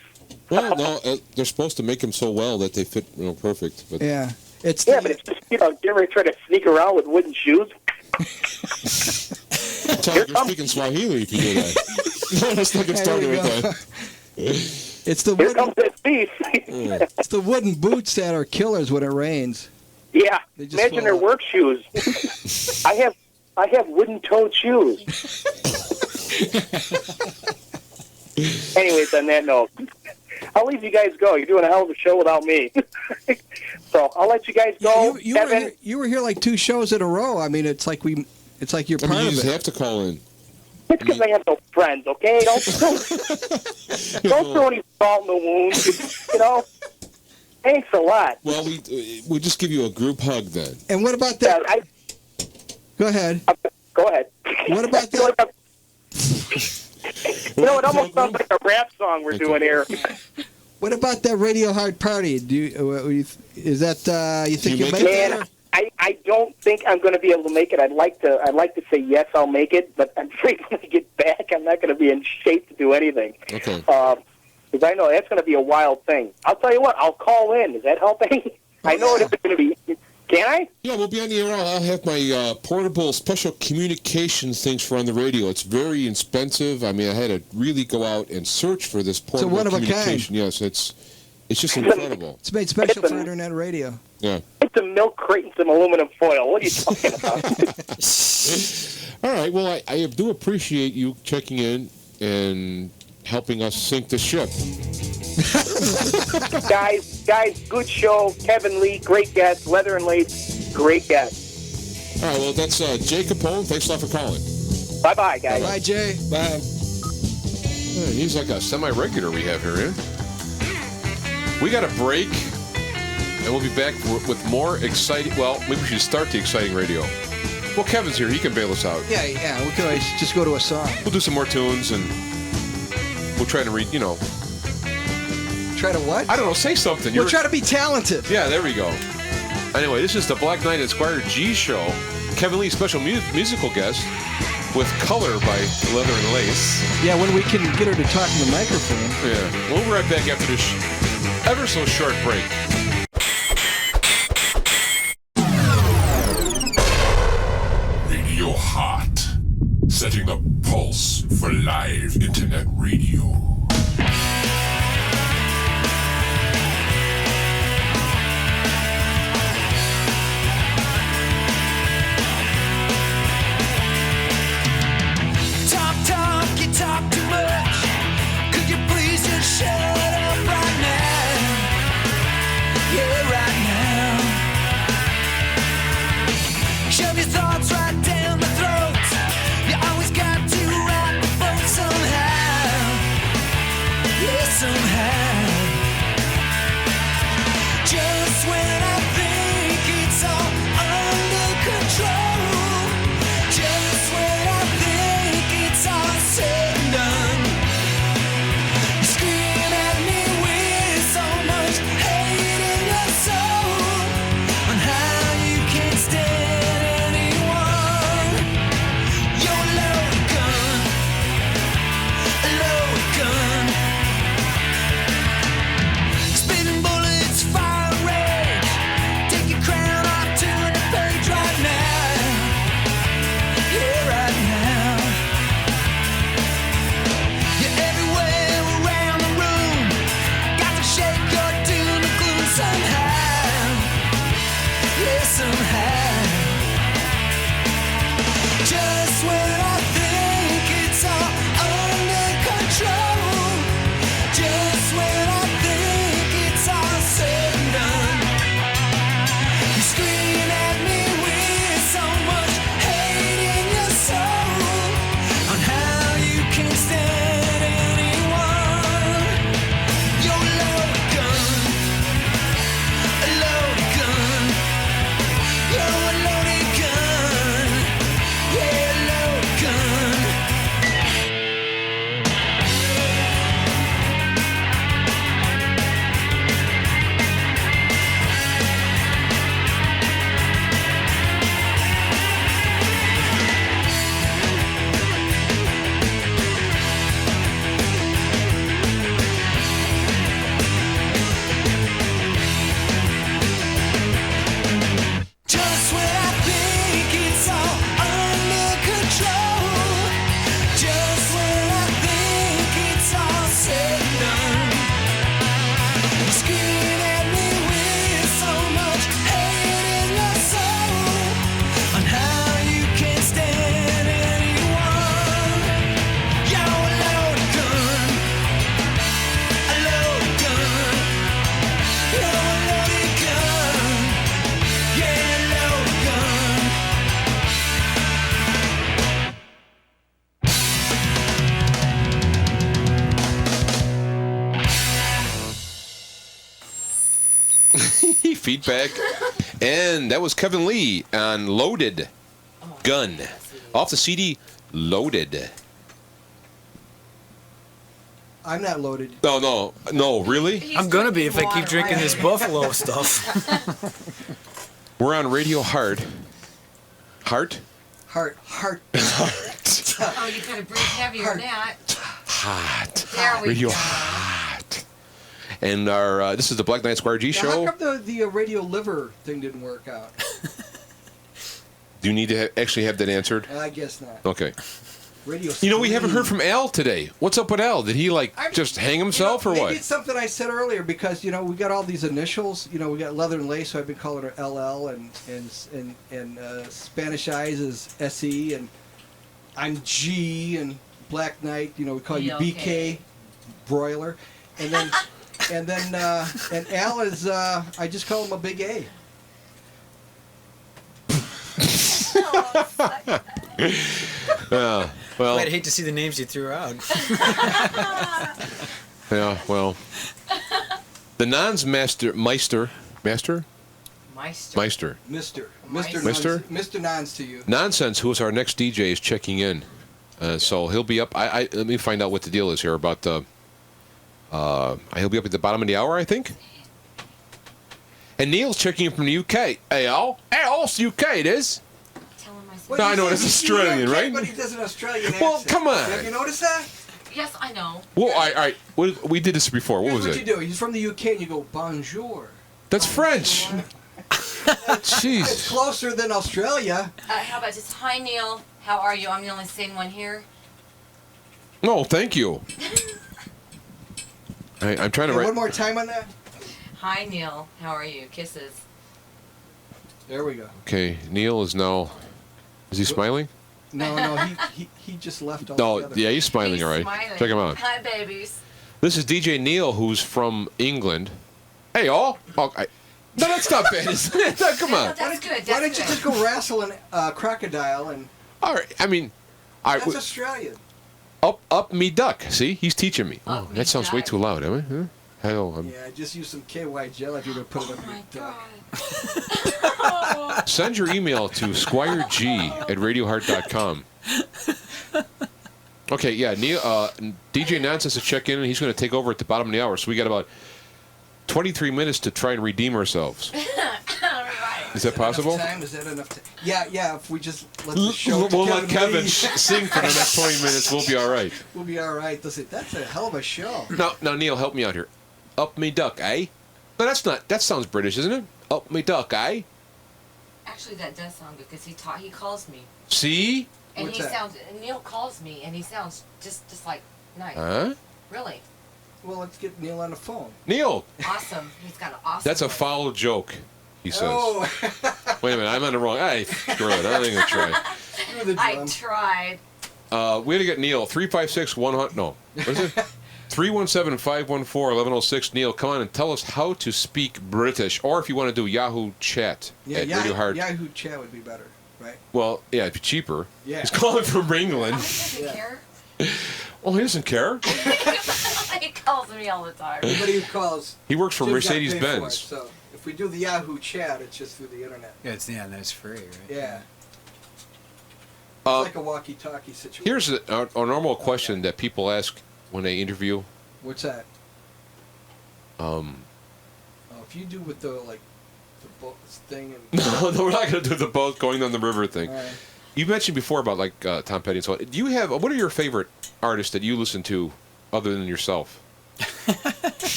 Well, no, they're supposed to make them so well that they fit, perfect. But Yeah. It's Yeah, but it's just, you ever try to sneak around with wooden shoes? Tom, you're speaking Swahili if you do that. Let's not get started with that. It's the Here wooden, comes that thief. it's the wooden boots that are killers when it rains. Yeah, They just imagine fall their off. work shoes. I have wooden-toed shoes. Anyways, on that note, I'll leave you guys go. You're doing a hell of a show without me. So I'll let you guys go. You were here like 2 shows in a row. I mean, it's like you're I part mean, you of just it. have to call in. It's because I have no friends, okay? Don't throw any salt in the wound. Thanks a lot. Well, we just give you a group hug then. And what about Yeah, that? Go ahead. go ahead. What about that? It almost sounds like a rap song we're doing here. What about that Radio Hard Party? Is that you think You you make make it? it? Man, I don't think I'm going to be able to make it. I'd like to say yes, I'll make it, but I'm afraid when I get back, I'm not going to be in shape to do anything. Okay. Because I know that's going to be a wild thing. I'll tell you what, I'll call in. Is that helping? I know yeah. it's going to be. Can I? Yeah, we'll be on the air. I'll have my portable special communications things for on the radio. It's very expensive. I mean, I had to really go out and search for this portable one of a communication. kind. Yes, it's It's just incredible. It's made special for internet radio. Yeah. It's a milk crate and some aluminum foil. What are you talking about? All right. Well, I do appreciate you checking in and helping us sink the ship. guys, good show. Kevin Lee, great guest. Leather and Lace, great guest. All right. Well, that's Jay Capone. Thanks a lot for calling. Bye-bye, guys. Bye, Jay. Bye. Yeah, he's like a semi-regular we have here, in. We got a break, and we'll be back with more exciting... Well, maybe we should start the exciting radio. Well, Kevin's here. He can bail us out. Yeah. We can always just go to a song. We'll do some more tunes, and we'll try to read, Try to what? I don't know. Say something. We'll try to be talented. Yeah, there we go. Anyway, this is the Black Knight and Squire G show. Kevin Lee, special musical guest, with Color by Leather and Lace. Yeah, when we can get her to talk in the microphone. Yeah. We'll be right back after this ever so short break. Radio Hot. Setting the pulse for live internet radio. You talk too much. Could you please just shut up right now? Yeah, right now. Shove your thoughts right down my throat. You always got to rock the boat somehow. Yeah, somehow. Just when I think it's all under control. Just when I think it's all said and done, you scream at me with so much hate in your soul on how you can't stand anyone. You're a loaded gun, a loaded gun. Spitting bullets, fire rage. Take your crown off, turn the page right now. Yeah, right now. You're everywhere around the room. Got to shake your doom and gloom somehow. Yeah, somehow. Just when I think it's all under control. Just when I think it's all said and done, you scream at me with so much hate in your soul on how you can't stand anyone. You're a loaded gun, a loaded gun. You're a loaded gun, yeah, a loaded gun. Just when I think it's all under control. Just when I think it's all said and done, you scream at me with so much hate in your soul on how you can't stand anyone. You're a loaded gun, a loaded gun. You're a loaded gun, yeah, a loaded gun. Feedback. And that was Kevin Lee on Loaded Gun. Off the CD, Loaded. I'm not loaded. No, really? I'm gonna be if I keep drinking this Buffalo stuff. We're on Radio Heart. Heart? Heart. Oh, you gotta breathe heavier than that. Hot. There we Radio go. Hot. And our this is the Black Knight Squire G Now, show. how come the radio liver thing didn't work out? Do you need to actually have that answered? I guess not. Okay. Radio. You know, we haven't heard screen. from Al today. What's up with Al? Did he just hang himself or maybe what? it's something I said earlier because we got all these initials. We got Leather and Lace, so I've been calling her LL, and Spanish Eyes is SE, and I'm G, and Black Knight. We call you BK, Broiler, and then and Al is I just call him a Big A. Well, I'd hate to see the names you threw out. yeah, well, the Meister, Mister. Mister, Mr. Nons to you. Nonsense, who is our next DJ, is checking in, so he'll be up. Let me find out what the deal is here about the. He'll be up at the bottom of the hour, I think. And Neil's checking in from the UK. Hey, Al, it's the UK, it is. Well, no, I know, it's Australian, right? But he does an Australian accent. Well, come on. Have you noticed that? Yes, I know. Well, all right. We did this before. What was Here's it? what you do. He's from the UK and you go, bonjour. That's French. Jeez. It's closer than Australia. How about just, hi, Neil. How are you? I'm the only sane one here. No, thank you. I'm trying to write. One more time on that. Hi, Neil. How are you? Kisses. There we go. Okay, Neil is now. Is he smiling? No, he just left No, altogether. yeah, he's smiling, all right. Smiling. Check him out. Hi, babies. This is DJ Neil, who's from England. Hey, all. No, that's not bad, isn't it? No, come on. That's good. That's Why don't you good. just go wrestle a crocodile and... All right, I mean, all right. That's Australian. Up me duck. See, he's teaching me. Up Oh, me that sounds way duck. too loud, am I? Huh? Hello. Yeah, just use some KY gel if you're going to put it Oh, up your my duck. God. Send your email to squireG@radioheart.com. Okay, yeah, Neil, DJ Nonsense to check in, and he's going to take over at the bottom of the hour. So we got about 23 minutes to try and redeem ourselves. Is that possible? Enough time? Is that enough time? Yeah, if we just let the show... We'll let Kevin Lee. sing for the next 20 minutes. We'll be all right. We'll be all right. Listen, that's a hell of a show. Now, Neil, help me out here. Up me duck, eh? No, that's not. That sounds British, isn't it? Up me duck, eh? Actually, that does sound good because he calls me. See? And What's he that? sounds, and Neil calls me, and he sounds just like nice. Huh? Really Well, let's get Neil on the phone. Neil, awesome. He's got an awesome. that's a voice. foul joke, he says. Oh, Wait a minute, I'm on the wrong. Hey, screw it. I ain't gonna try. screw the I drum. tried. We had to get Neil. 356-100. No. What is it? 317-514-1106. Neil, come on and tell us how to speak British, or if you want to do Yahoo Chat at Radio Heart. Yahoo Chat would be better, right? Well, yeah, it'd be cheaper. Yeah. He's calling from England. Doesn't Yeah. care. Oh, he doesn't care. He calls me all the time. Anybody who calls, He works for Jim's gotta pay for it, Mercedes-Benz. So if we do the Yahoo Chat, it's just through the internet. Yeah, that's free, right? Yeah. It's like a walkie-talkie situation. Here's a normal question that people ask when they interview. What's that? Oh, if you do with the boat thing and No, we're not going to do the boat going down the river thing. all right. You mentioned before about Tom Petty and so on. Do you have? What are your favorite artists that you listen to, other than yourself?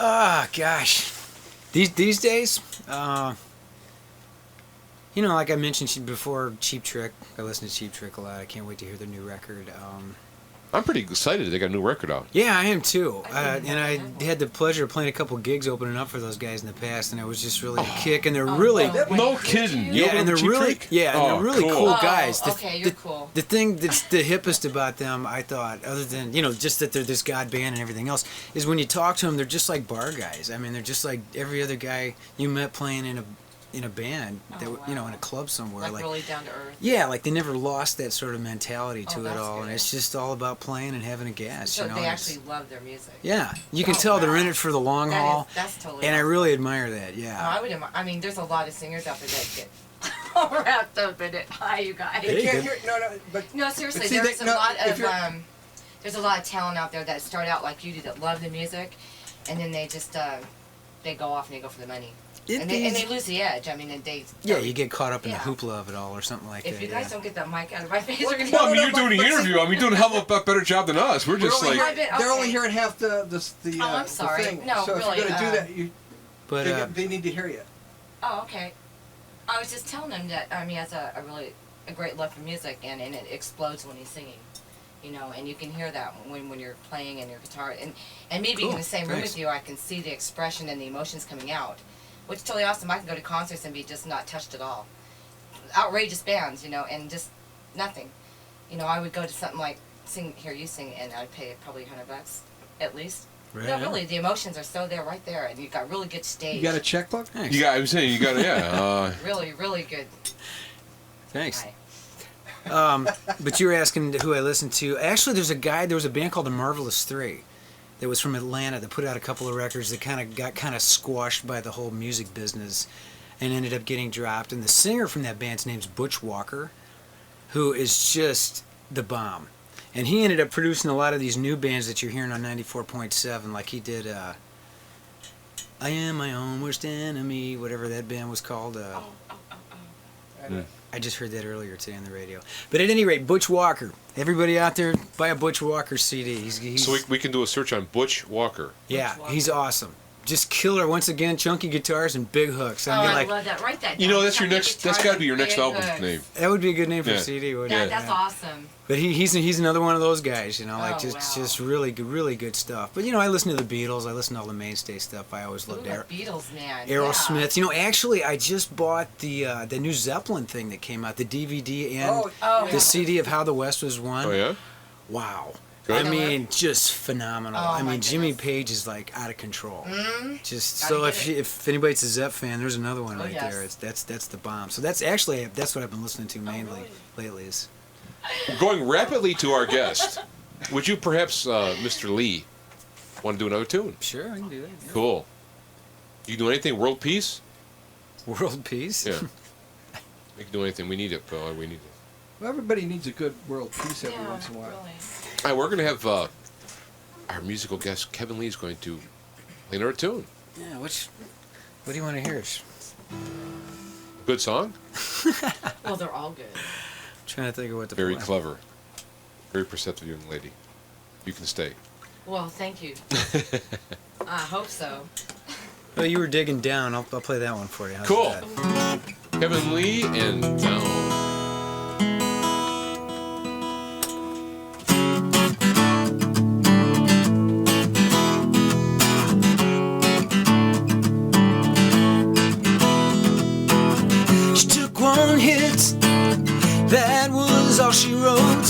Oh, yeah. Gosh. These days, like I mentioned before, Cheap Trick. I listen to Cheap Trick a lot. I can't wait to hear their new record. I'm pretty excited they got a new record out. Yeah, I am too. I didn't And know I they had one. had the pleasure of playing a couple gigs opening up for those guys in the past, and it was just really a kick. And they're really, no. No Wait, kidding. could You yeah, open and they're Cheap really, Trick? yeah, and Oh, they're really cool Oh, guys. okay, you're cool. The thing that's the hippest about them, I thought, other than just that they're this god band and everything else, is when you talk to them, they're just like bar guys. I mean, they're just like every other guy you met playing in a band, that Oh, in wow. a club somewhere. Like really down to earth. Yeah, like they never lost that sort of mentality to Oh, it that's all, and good. it's just all about playing and having a gas. So they it's- actually love their music. yeah, you can Oh, tell they're in wow. it for the long haul, That's totally. and I awesome. really admire that. Oh, Yeah. I would. I mean, there's a lot of singers out there that get all wrapped up in it. Hi, you guys. They can't good. hear. No, but No, seriously, But see, there's they- a no, lot if of you're- there's a lot of talent out there that start out like you do that love the music, and then they just they go off and they go for the money, and they lose the edge. I mean, and they Yeah, you get caught up in Yeah. the hoopla of it all, or something like if that. you guys yeah. don't get that mic out of my face, we're gonna Well, I mean, No, you're doing the but see- interview. I mean, you're doing a hell of a better job than us. We're just only like. hearing- Okay. they're only hearing half the Oh, I'm the sorry. thing. No, so really, if you're gonna do that, But they need to hear you. Oh, okay. I was just telling them that I mean, as a really a great love for music, and it explodes when he's singing. You know, and you can hear that when you're playing and your guitar, and me being in the same room with you, I can see the expression and the emotions coming out, which is totally awesome. I can go to concerts and be just not touched at all. Outrageous bands, you know, and just nothing. You know, I would go to something like hear you sing, and I'd pay probably $100 at least. Right. No, really, the emotions are so there, right there, and you've got really good stage. You got a checkbook? Thanks. You got. I was saying you got. Yeah. Really, really good. Thanks. Hi. But you were asking who I listened to. Actually, there was a band called the Marvelous Three that was from Atlanta that put out a couple of records that got squashed by the whole music business and ended up getting dropped. And the singer from that band's name's Butch Walker, who is just the bomb. And he ended up producing a lot of these new bands that you're hearing on 94.7, like he did I Am My Own Worst Enemy, whatever that band was called. I just heard that earlier today on the radio. But at any rate, Butch Walker. Everybody out there, buy a Butch Walker CD. He's So we can do a search on Butch Walker. yeah, he's awesome. Just killer. Once again, chunky guitars and big hooks. I love that. Write that down. You know, that's your Chunky next. That's guitars got to be your and next big album hooks. name. That would be a good name for Yeah. a CD, wouldn't it? That's awesome. But he's another one of those guys, you know, like Oh, wow. just really good stuff. But you know, I listen to the Beatles. I listen to all the mainstay stuff. I always loved Ooh, the Beatles, man. Aerosmith. You know, actually, I just bought the new Zeppelin thing that came out, the DVD and Oh, the CD of How the West Was Won. Oh yeah. Wow. Good. I mean, just phenomenal. Oh, I my mean, Jimmy goodness. Page is like out of control. Just Gotta so get if anybody's a Zepp fan, there's another one right yes. there. That's the bomb. So that's what I've been listening to mainly lately. Is Going rapidly to our guest, would you perhaps, Mr. Lee, want to do another tune? sure, I can do that. Yeah. Cool. You can do anything. World peace. World peace. Yeah. We can do anything. We need it. We need it. Well, everybody needs a good world peace every Yeah, once in a while. really. All right, we're going to have our musical guest, Kevin Lee, is going to play another tune. Yeah. What do you want to hear? A good song? Well, they're all good. Trying to think of what to Very play. clever. Very perceptive young lady. You can stay. Well, thank you. I hope so. Well, you were digging down. I'll play that one for you. How's Cool. that? Kevin Lee and Down. She took one hit, that was all she wrote.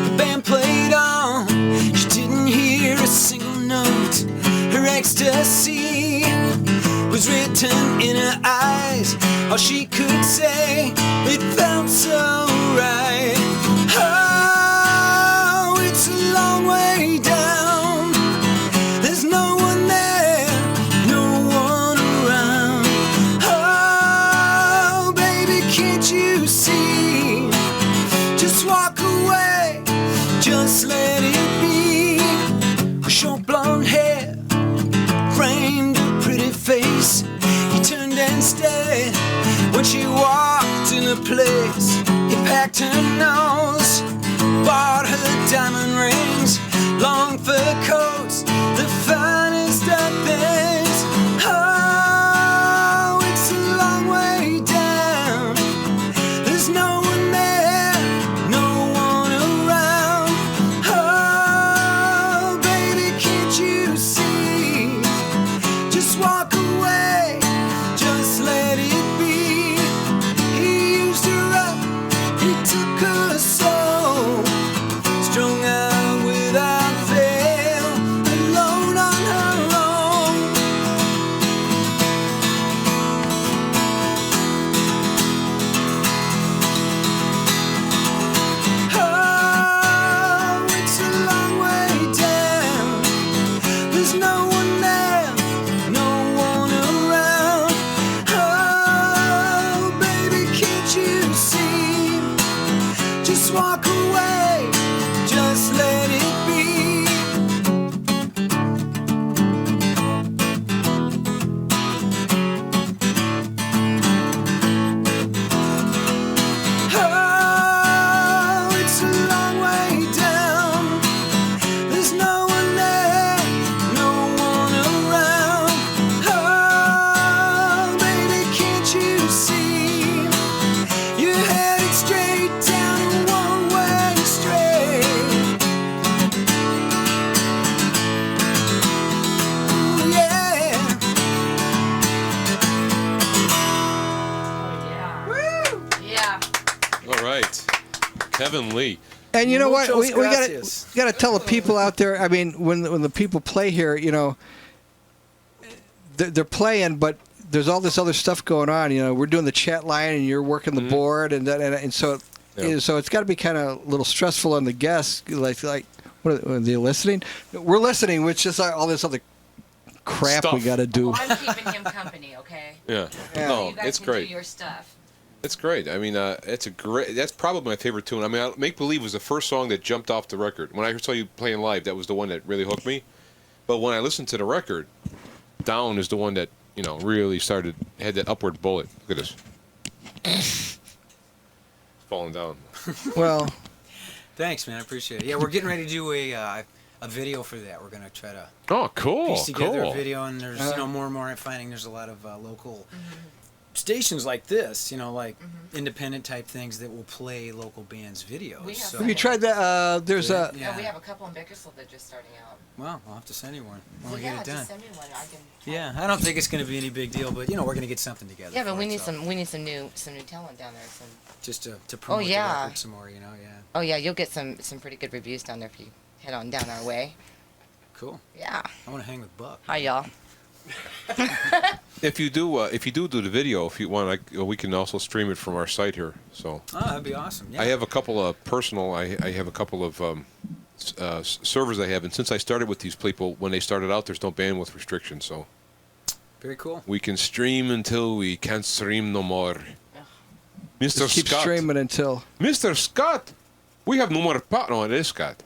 The band played on, she didn't hear a single note. Her ecstasy was written in her eyes. All she could say, it felt so right. Oh, it's a long way down. There's no one there, no one around. Oh, baby, can't you see? Just walk away, just let it be. Her short blonde hair framed a pretty face. He turned and stared when she walked in a place. He packed her nose, bought her diamond rings, long fur coats, the finest of things. Oh, it's a long way down. There's no one there, no one around. Oh, baby, can't you see? Just walk away, just let it be. He used her up, he took her soul, strung out without fail, alone on her own. Oh, it's a long way down. There's no one there, no one around. Oh, baby, can't you see? Just walk away, just let it be. Oh, it's a long way down. There's no one there, no one around. Oh, baby, can't you see? You're headed straight All right. Kevin Lee. And you know what? Muchos We got gracias. to tell the people out there. I mean, when the people play here, you know, they're playing, but there's all this other stuff going on. You know, we're doing the chat line, and you're working the board, and so so it's got to be kind of a little stressful on the guests. Like what are they listening? We're listening, which is all this other crap Stuff. we got to do. Well, I'm keeping him company, okay? Yeah. Yeah. No, You guys it's can great. do your stuff. It's great. I mean, that's probably my favorite tune. I mean, Make Believe was the first song that jumped off the record. When I saw you playing live, that was the one that really hooked me. But when I listened to the record, Down is the one that, you know, really had that upward bullet. Look at this. Falling down. Well, Thanks, man. I appreciate it. Yeah, we're getting ready to do a video for that. We're gonna try to Oh, cool. piece together Cool. a video, and there's more and more I'm finding there's a lot of local stations like this, you know, like independent type things that will play local bands' videos. We have So, have you tried that? There's a. Yeah, we have a couple in Bakersfield that are just starting out. well, I'll have to send you one when Well, we yeah, get it done. just send me one. I can. try Yeah, it. I don't think it's going to be any big deal, but you know, we're going to get something together. Yeah, but for we it, need so- some new talent down there. Some. just to promote the yeah. record some more, you know. Yeah, Oh yeah, you'll get some pretty good reviews down there if you head on down our way. cool. Yeah. I want to hang with Buck. Hi y'all. If you do the video, if you want, we can also stream it from our site here. So Oh, that'd be awesome. Yeah. I have a couple of I have a couple of servers I have, and since I started with these people, when they started out, there's no bandwidth restrictions, so Very cool. we can stream until we can't stream no more. Mr. Just keep Scott, streaming until. Mr. Scott, we have no more power. No, it is Scott.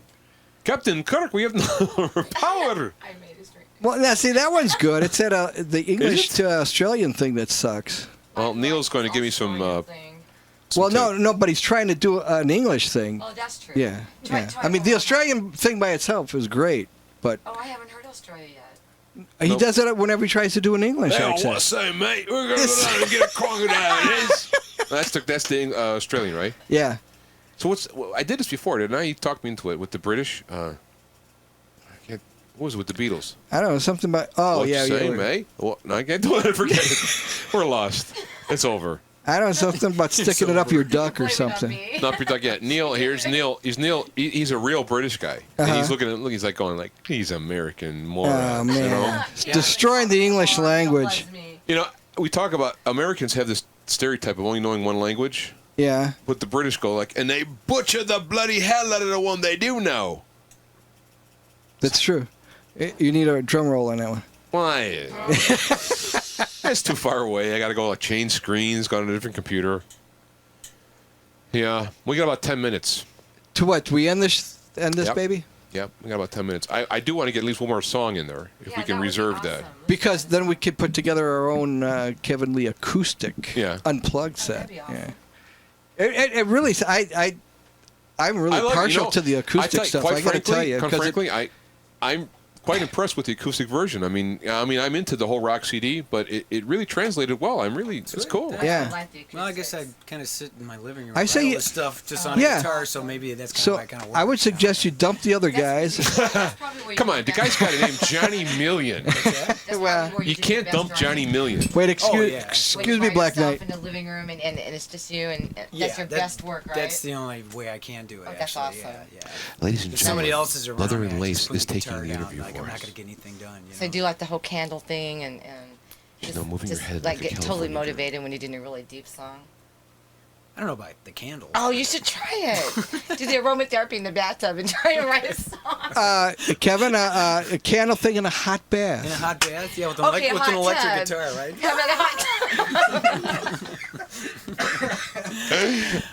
Captain Kirk, we have no more power. I made his drink. Well, now see that one's good. It's that the English it? to Australian thing that sucks. Well, Neil's going to give me some. Well, no, but he's trying to do an English thing. Oh, that's true. Yeah, Try- yeah. try I mean, one the more Australian thing by itself is great, but Oh, I haven't heard Australia yet. he Nope. does it whenever he tries to do an English Hey, accent. what's that, mate? We're going to go down and get a crocodile. That's the Australian, right? Yeah. So I did this before, didn't I? You talked me into it with the British. What was it with the Beatles? I don't know, something about. Oh, What yeah, you say, yeah. mate? Well, no, I can't do it. Forget it. We're lost. It's over. I don't know, something about sticking it up your duck or Blame it on something. me. Not pretty yet. Neil, here's Neil. He's Neil. He's a real British guy. And he's looking at he's like going like he's American moron. Oh, man. You know? Destroying the English Oh, language. that was me. You know, we talk about Americans have this stereotype of only knowing one language, Yeah. but the British go like, and they butcher the bloody hell out of the one they do know. That's true. You need a drum roll on that one. Why? That's too far away. I got to go like change screens, go on a different computer. Yeah, we got about 10 minutes. To what? Do we end this Yep. baby? Yep, we got about 10 minutes. I do want to get at least one more song in there, if Yeah, we can that would be reserve that. awesome. Because then we could put together our own Kevin Lee acoustic Yeah. unplugged set. that'd be awesome. Yeah. It really. I'm really I like- partial you know, to the acoustic stuff. I got to tell you. Quite 'cause frankly, I'm quite impressed with the acoustic version. I mean, I'm into the whole rock CD, but it really translated well. It's cool. That's Yeah. why I like the Well, I guess acoustics. I'd kind of sit in my living room. I say write all you- this stuff just on Yeah. a guitar, so maybe that's kind of So why I kind of. I would suggest you dump the other guys. That's probably where you Come do on, the best guy's got a drumming. name, Johnny Million. That's probably Well, where You do can't the best dump Johnny drumming. Million. Wait, excuse, yeah. When excuse you're me, by Black yourself Knight. in the living room and it's just you and Yeah, that's your that- best work, right? That's the only way I can do it. Oh, that's actually. awesome. Yeah. Ladies and If somebody else is around, Leather me, and I Lace just put is the taking guitar the down, interview like, for I'm not us. going to get anything done. You So know? do like the whole candle thing and just, know, moving your just head like like a get totally California girl. motivated when you're doing a really deep song. I don't know about the candles. Oh, you should try it. Do the aromatherapy in the bathtub and try to write a song. Kevin, a candle thing in a hot bath. In a hot bath? Yeah, with an, Okay, with an hot electric tub. guitar, right? How about a hot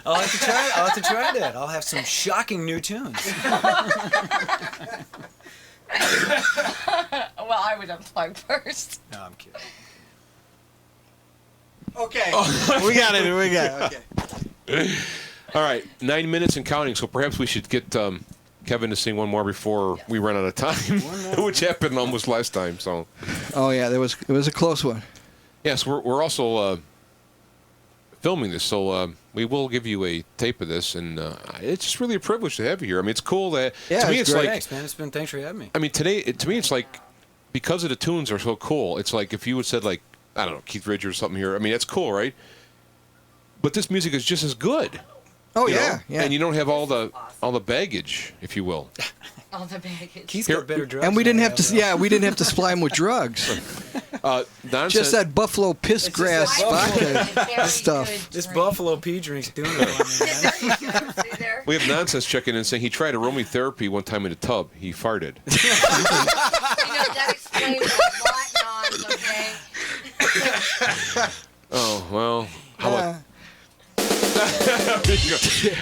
I'll have to try. I'll have to try that. I'll have some shocking new tunes. Well, I would unplug first. No, I'm kidding. Okay. We got it. We got it. Okay. All right, 9 minutes and counting. So perhaps we should get Kevin to sing one more before we run out of time, which happened almost last time. So Oh yeah, it was a close one. yes, we're also filming this, so we will give you a tape of this, and it's just really a privilege to have you here. I mean, it's cool that Yeah, to me it's it's great. like Thanks, man. Thanks for having me. I mean today to me it's like because of the tunes are so cool. It's like if you had said like I don't know Keith Richards or something here. I mean, it's cool, right? But this music is just as good. Oh, you yeah, know, yeah. and you don't have all the Awesome. baggage, if you will. All the baggage. Keith's Here- got better drugs. And we than didn't I have to. though. Yeah, we didn't have to supply him with drugs. Don Just said, that buffalo piss just grass that vodka stuff. This Buffalo P drink's doing it for me, man. See there? we have nonsense checking in saying he tried aromatherapy one time in a tub. He farted. You know, that explains a lot, Nons, okay? Oh, well. How about...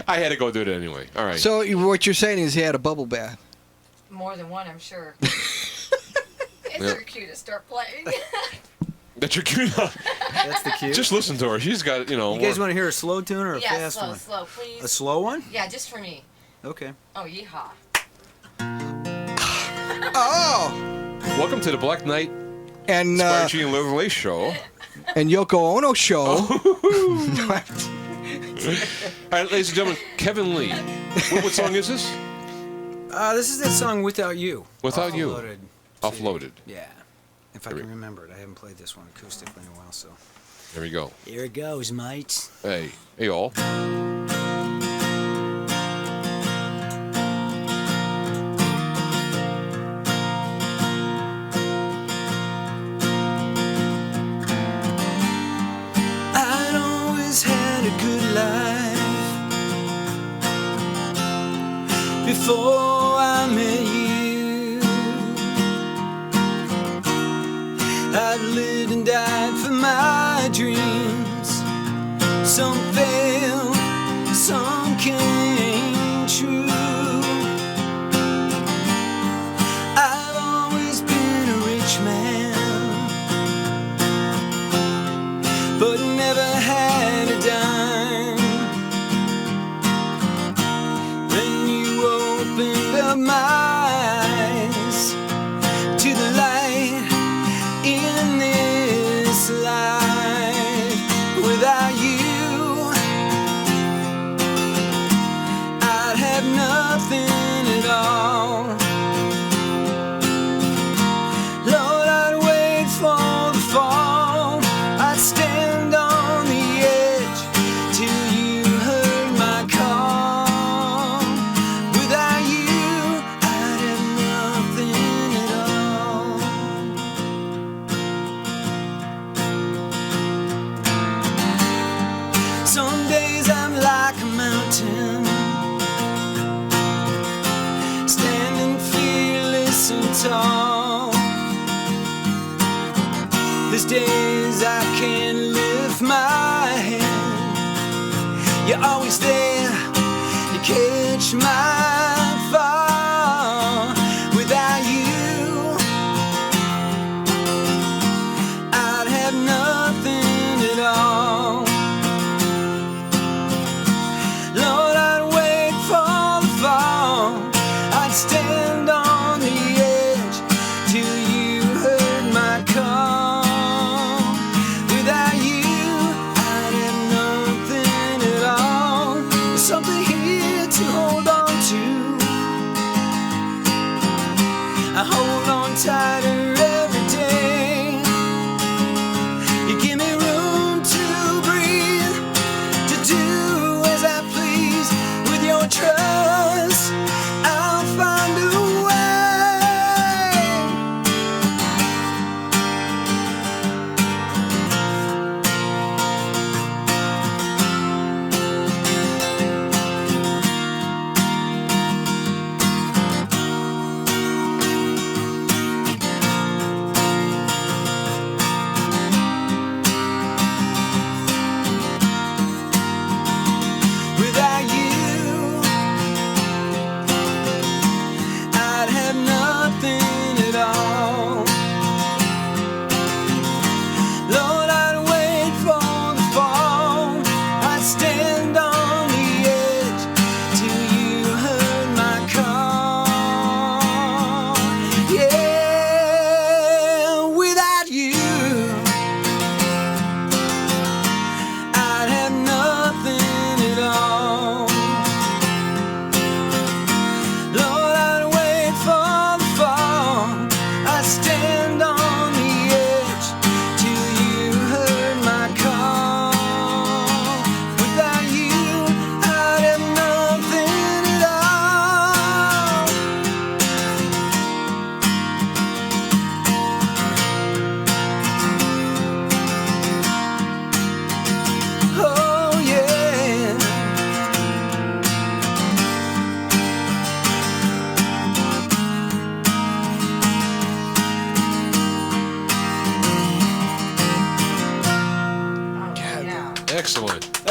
I had to go do it anyway. All right. So what you're saying is he had a bubble bath. More than one, I'm sure. It's her cue to start playing. That's your cue. That's the cue. Just listen to her. She's got, you know. You guys want to hear a slow tune or a Yeah, fast slow, one? slow, please. A slow one? Yeah, just for me. Okay. Oh, yeehaw. Oh, Welcome to the Black Knight and Spargy and Leather Lace show. and Yoko Ono show. All right, ladies and gentlemen, Kevin Lee. What song is this? This is that song Without You. Without You. Offloaded. Offloaded. Yeah. If I can remember it. I haven't played this one acoustically in a while, so. There we go. Here it goes, mate. Hey, hey, all. I'd always had a good life before I met you. I'd lived and died for my dreams. Some failed, some came true. I've always been a rich man, but never had a dime. Then you opened up my eyes to the light in this life. Without you, I'd have nothing at all. Lord, I'd wait for the fall. I'd stand on the edge till you heard my call. Without you, I'd have nothing at all. Some days I'm like a mountain, standing fearless and tall. There's days I can't lift my head. You're always there to catch my fall. Without you, I'd have nothing at all. Lord, I'd wait for the fall. I'd stand on the edge till you heard my call. Without you, I'd have nothing at all.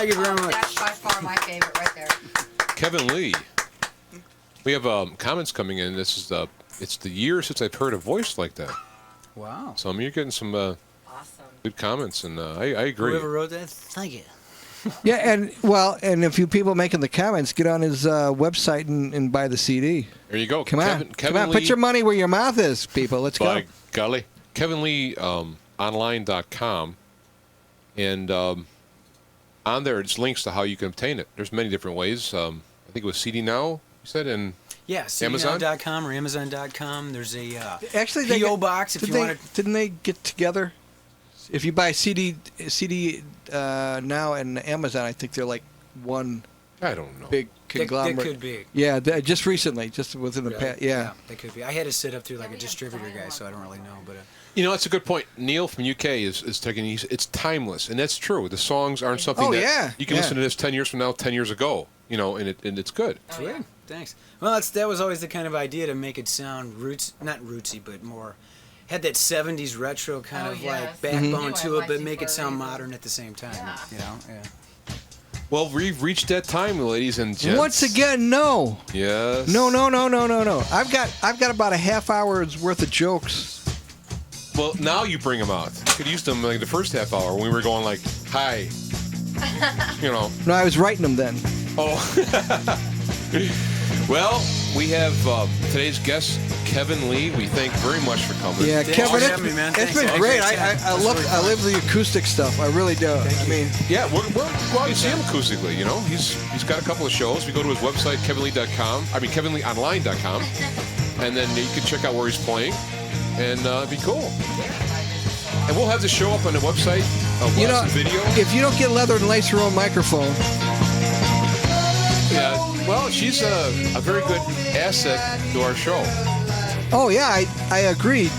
Thank you very much. That's by far my favorite right there. Kevin Lee. We have comments coming in. This is it's the year since I've heard a voice like that. Wow. So you're getting some Awesome. good comments, and I agree. Whoever wrote that, thank you. Yeah, and if you people making the comments, get on his website and buy the CD. There you go. Come on, Kevin Lee, put your money where your mouth is, people. Let's go. by golly. Kevin Lee online.com, and on there it's links to how you can obtain it. There's many different ways. I think it was CD Now, you said, and Yeah, cdnow.com or amazon.com. There's a Actually, P.O. box if you want to. Didn't they get together? If you buy CD Now and Amazon, I think they're like one I don't know. big conglomerate. That could be. Yeah, just recently, just within the past. Yeah. That could be. I had it set up through like a distributor guy, so I don't really know. But You know, that's a good point. Neil from UK is taking it's timeless, and that's true. The songs aren't something that you can listen to this 10 years from now, 10 years ago. You know, and it's good. Oh, yeah. Thanks. Well, that was always the kind of idea to make it sound not rootsy, but more had that 70s retro kind of like backbone to it, but make it sound modern at the same time. Yeah. You know, yeah. Well, we've reached that time, ladies and gents. Once again, no. Yes. No. I've got about a half hour's worth of jokes. Well, now you bring them out. You could use them like the first half hour when we were going like, hi. You know. No, I was writing them then. Oh. Well, we have today's guest, Kevin Lee. We thank very much for coming. Yeah, Thanks Kevin, for having me, man. it's Thanks. been great. Thanks. I love the acoustic stuff. I really do. I mean, Yeah, we're go out and see him acoustically. You know, he's got a couple of shows. We go to his website, kevinlee.com. I mean, kevinleeonline.com, and then you can check out where he's playing, and it'd be cool. And we'll have the show up on the website. you know, Video. if you don't get leather and lace your own microphone, Yeah. Well, she's a very good asset to our show. oh yeah, I agree.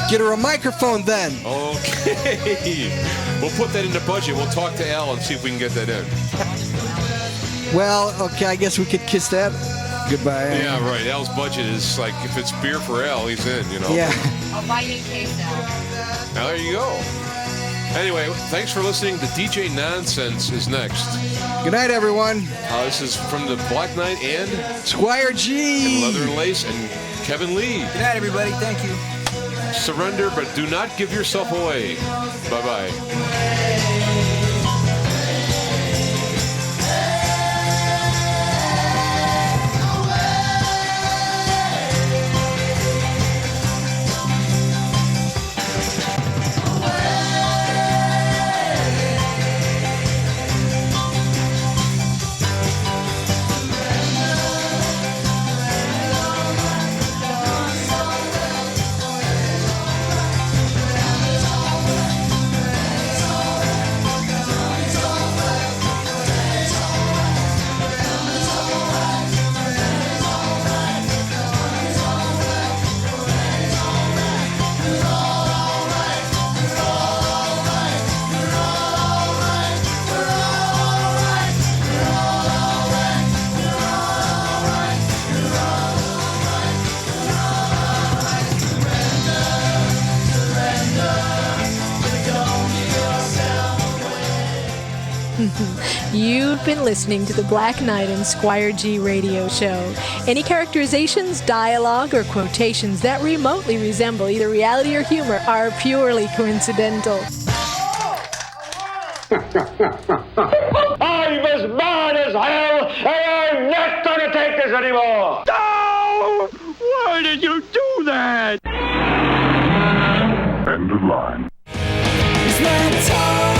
Get her a microphone then. Okay. We'll put that in the budget. We'll talk to Al and see if we can get that in. Well, okay, I guess we could kiss that goodbye. Yeah, right. Al's budget is like, if it's beer for Al, he's in, you know. Yeah. I'll buy you a case now. Now, there you go. Anyway, thanks for listening. The DJ Nonsense is next. Good night, everyone. This is from the Black Knight and Squire G. Leather and Lace and Kevin Lee. Good night, everybody. Thank you. Surrender, but do not give yourself away. Bye-bye. You've been listening to the Black Knight and Squire G radio show. Any characterizations, dialogue, or quotations that remotely resemble either reality or humor are purely coincidental. I'm as mad as hell, and I'm not gonna take this anymore! No! Why did you do that? End of line. It's my time.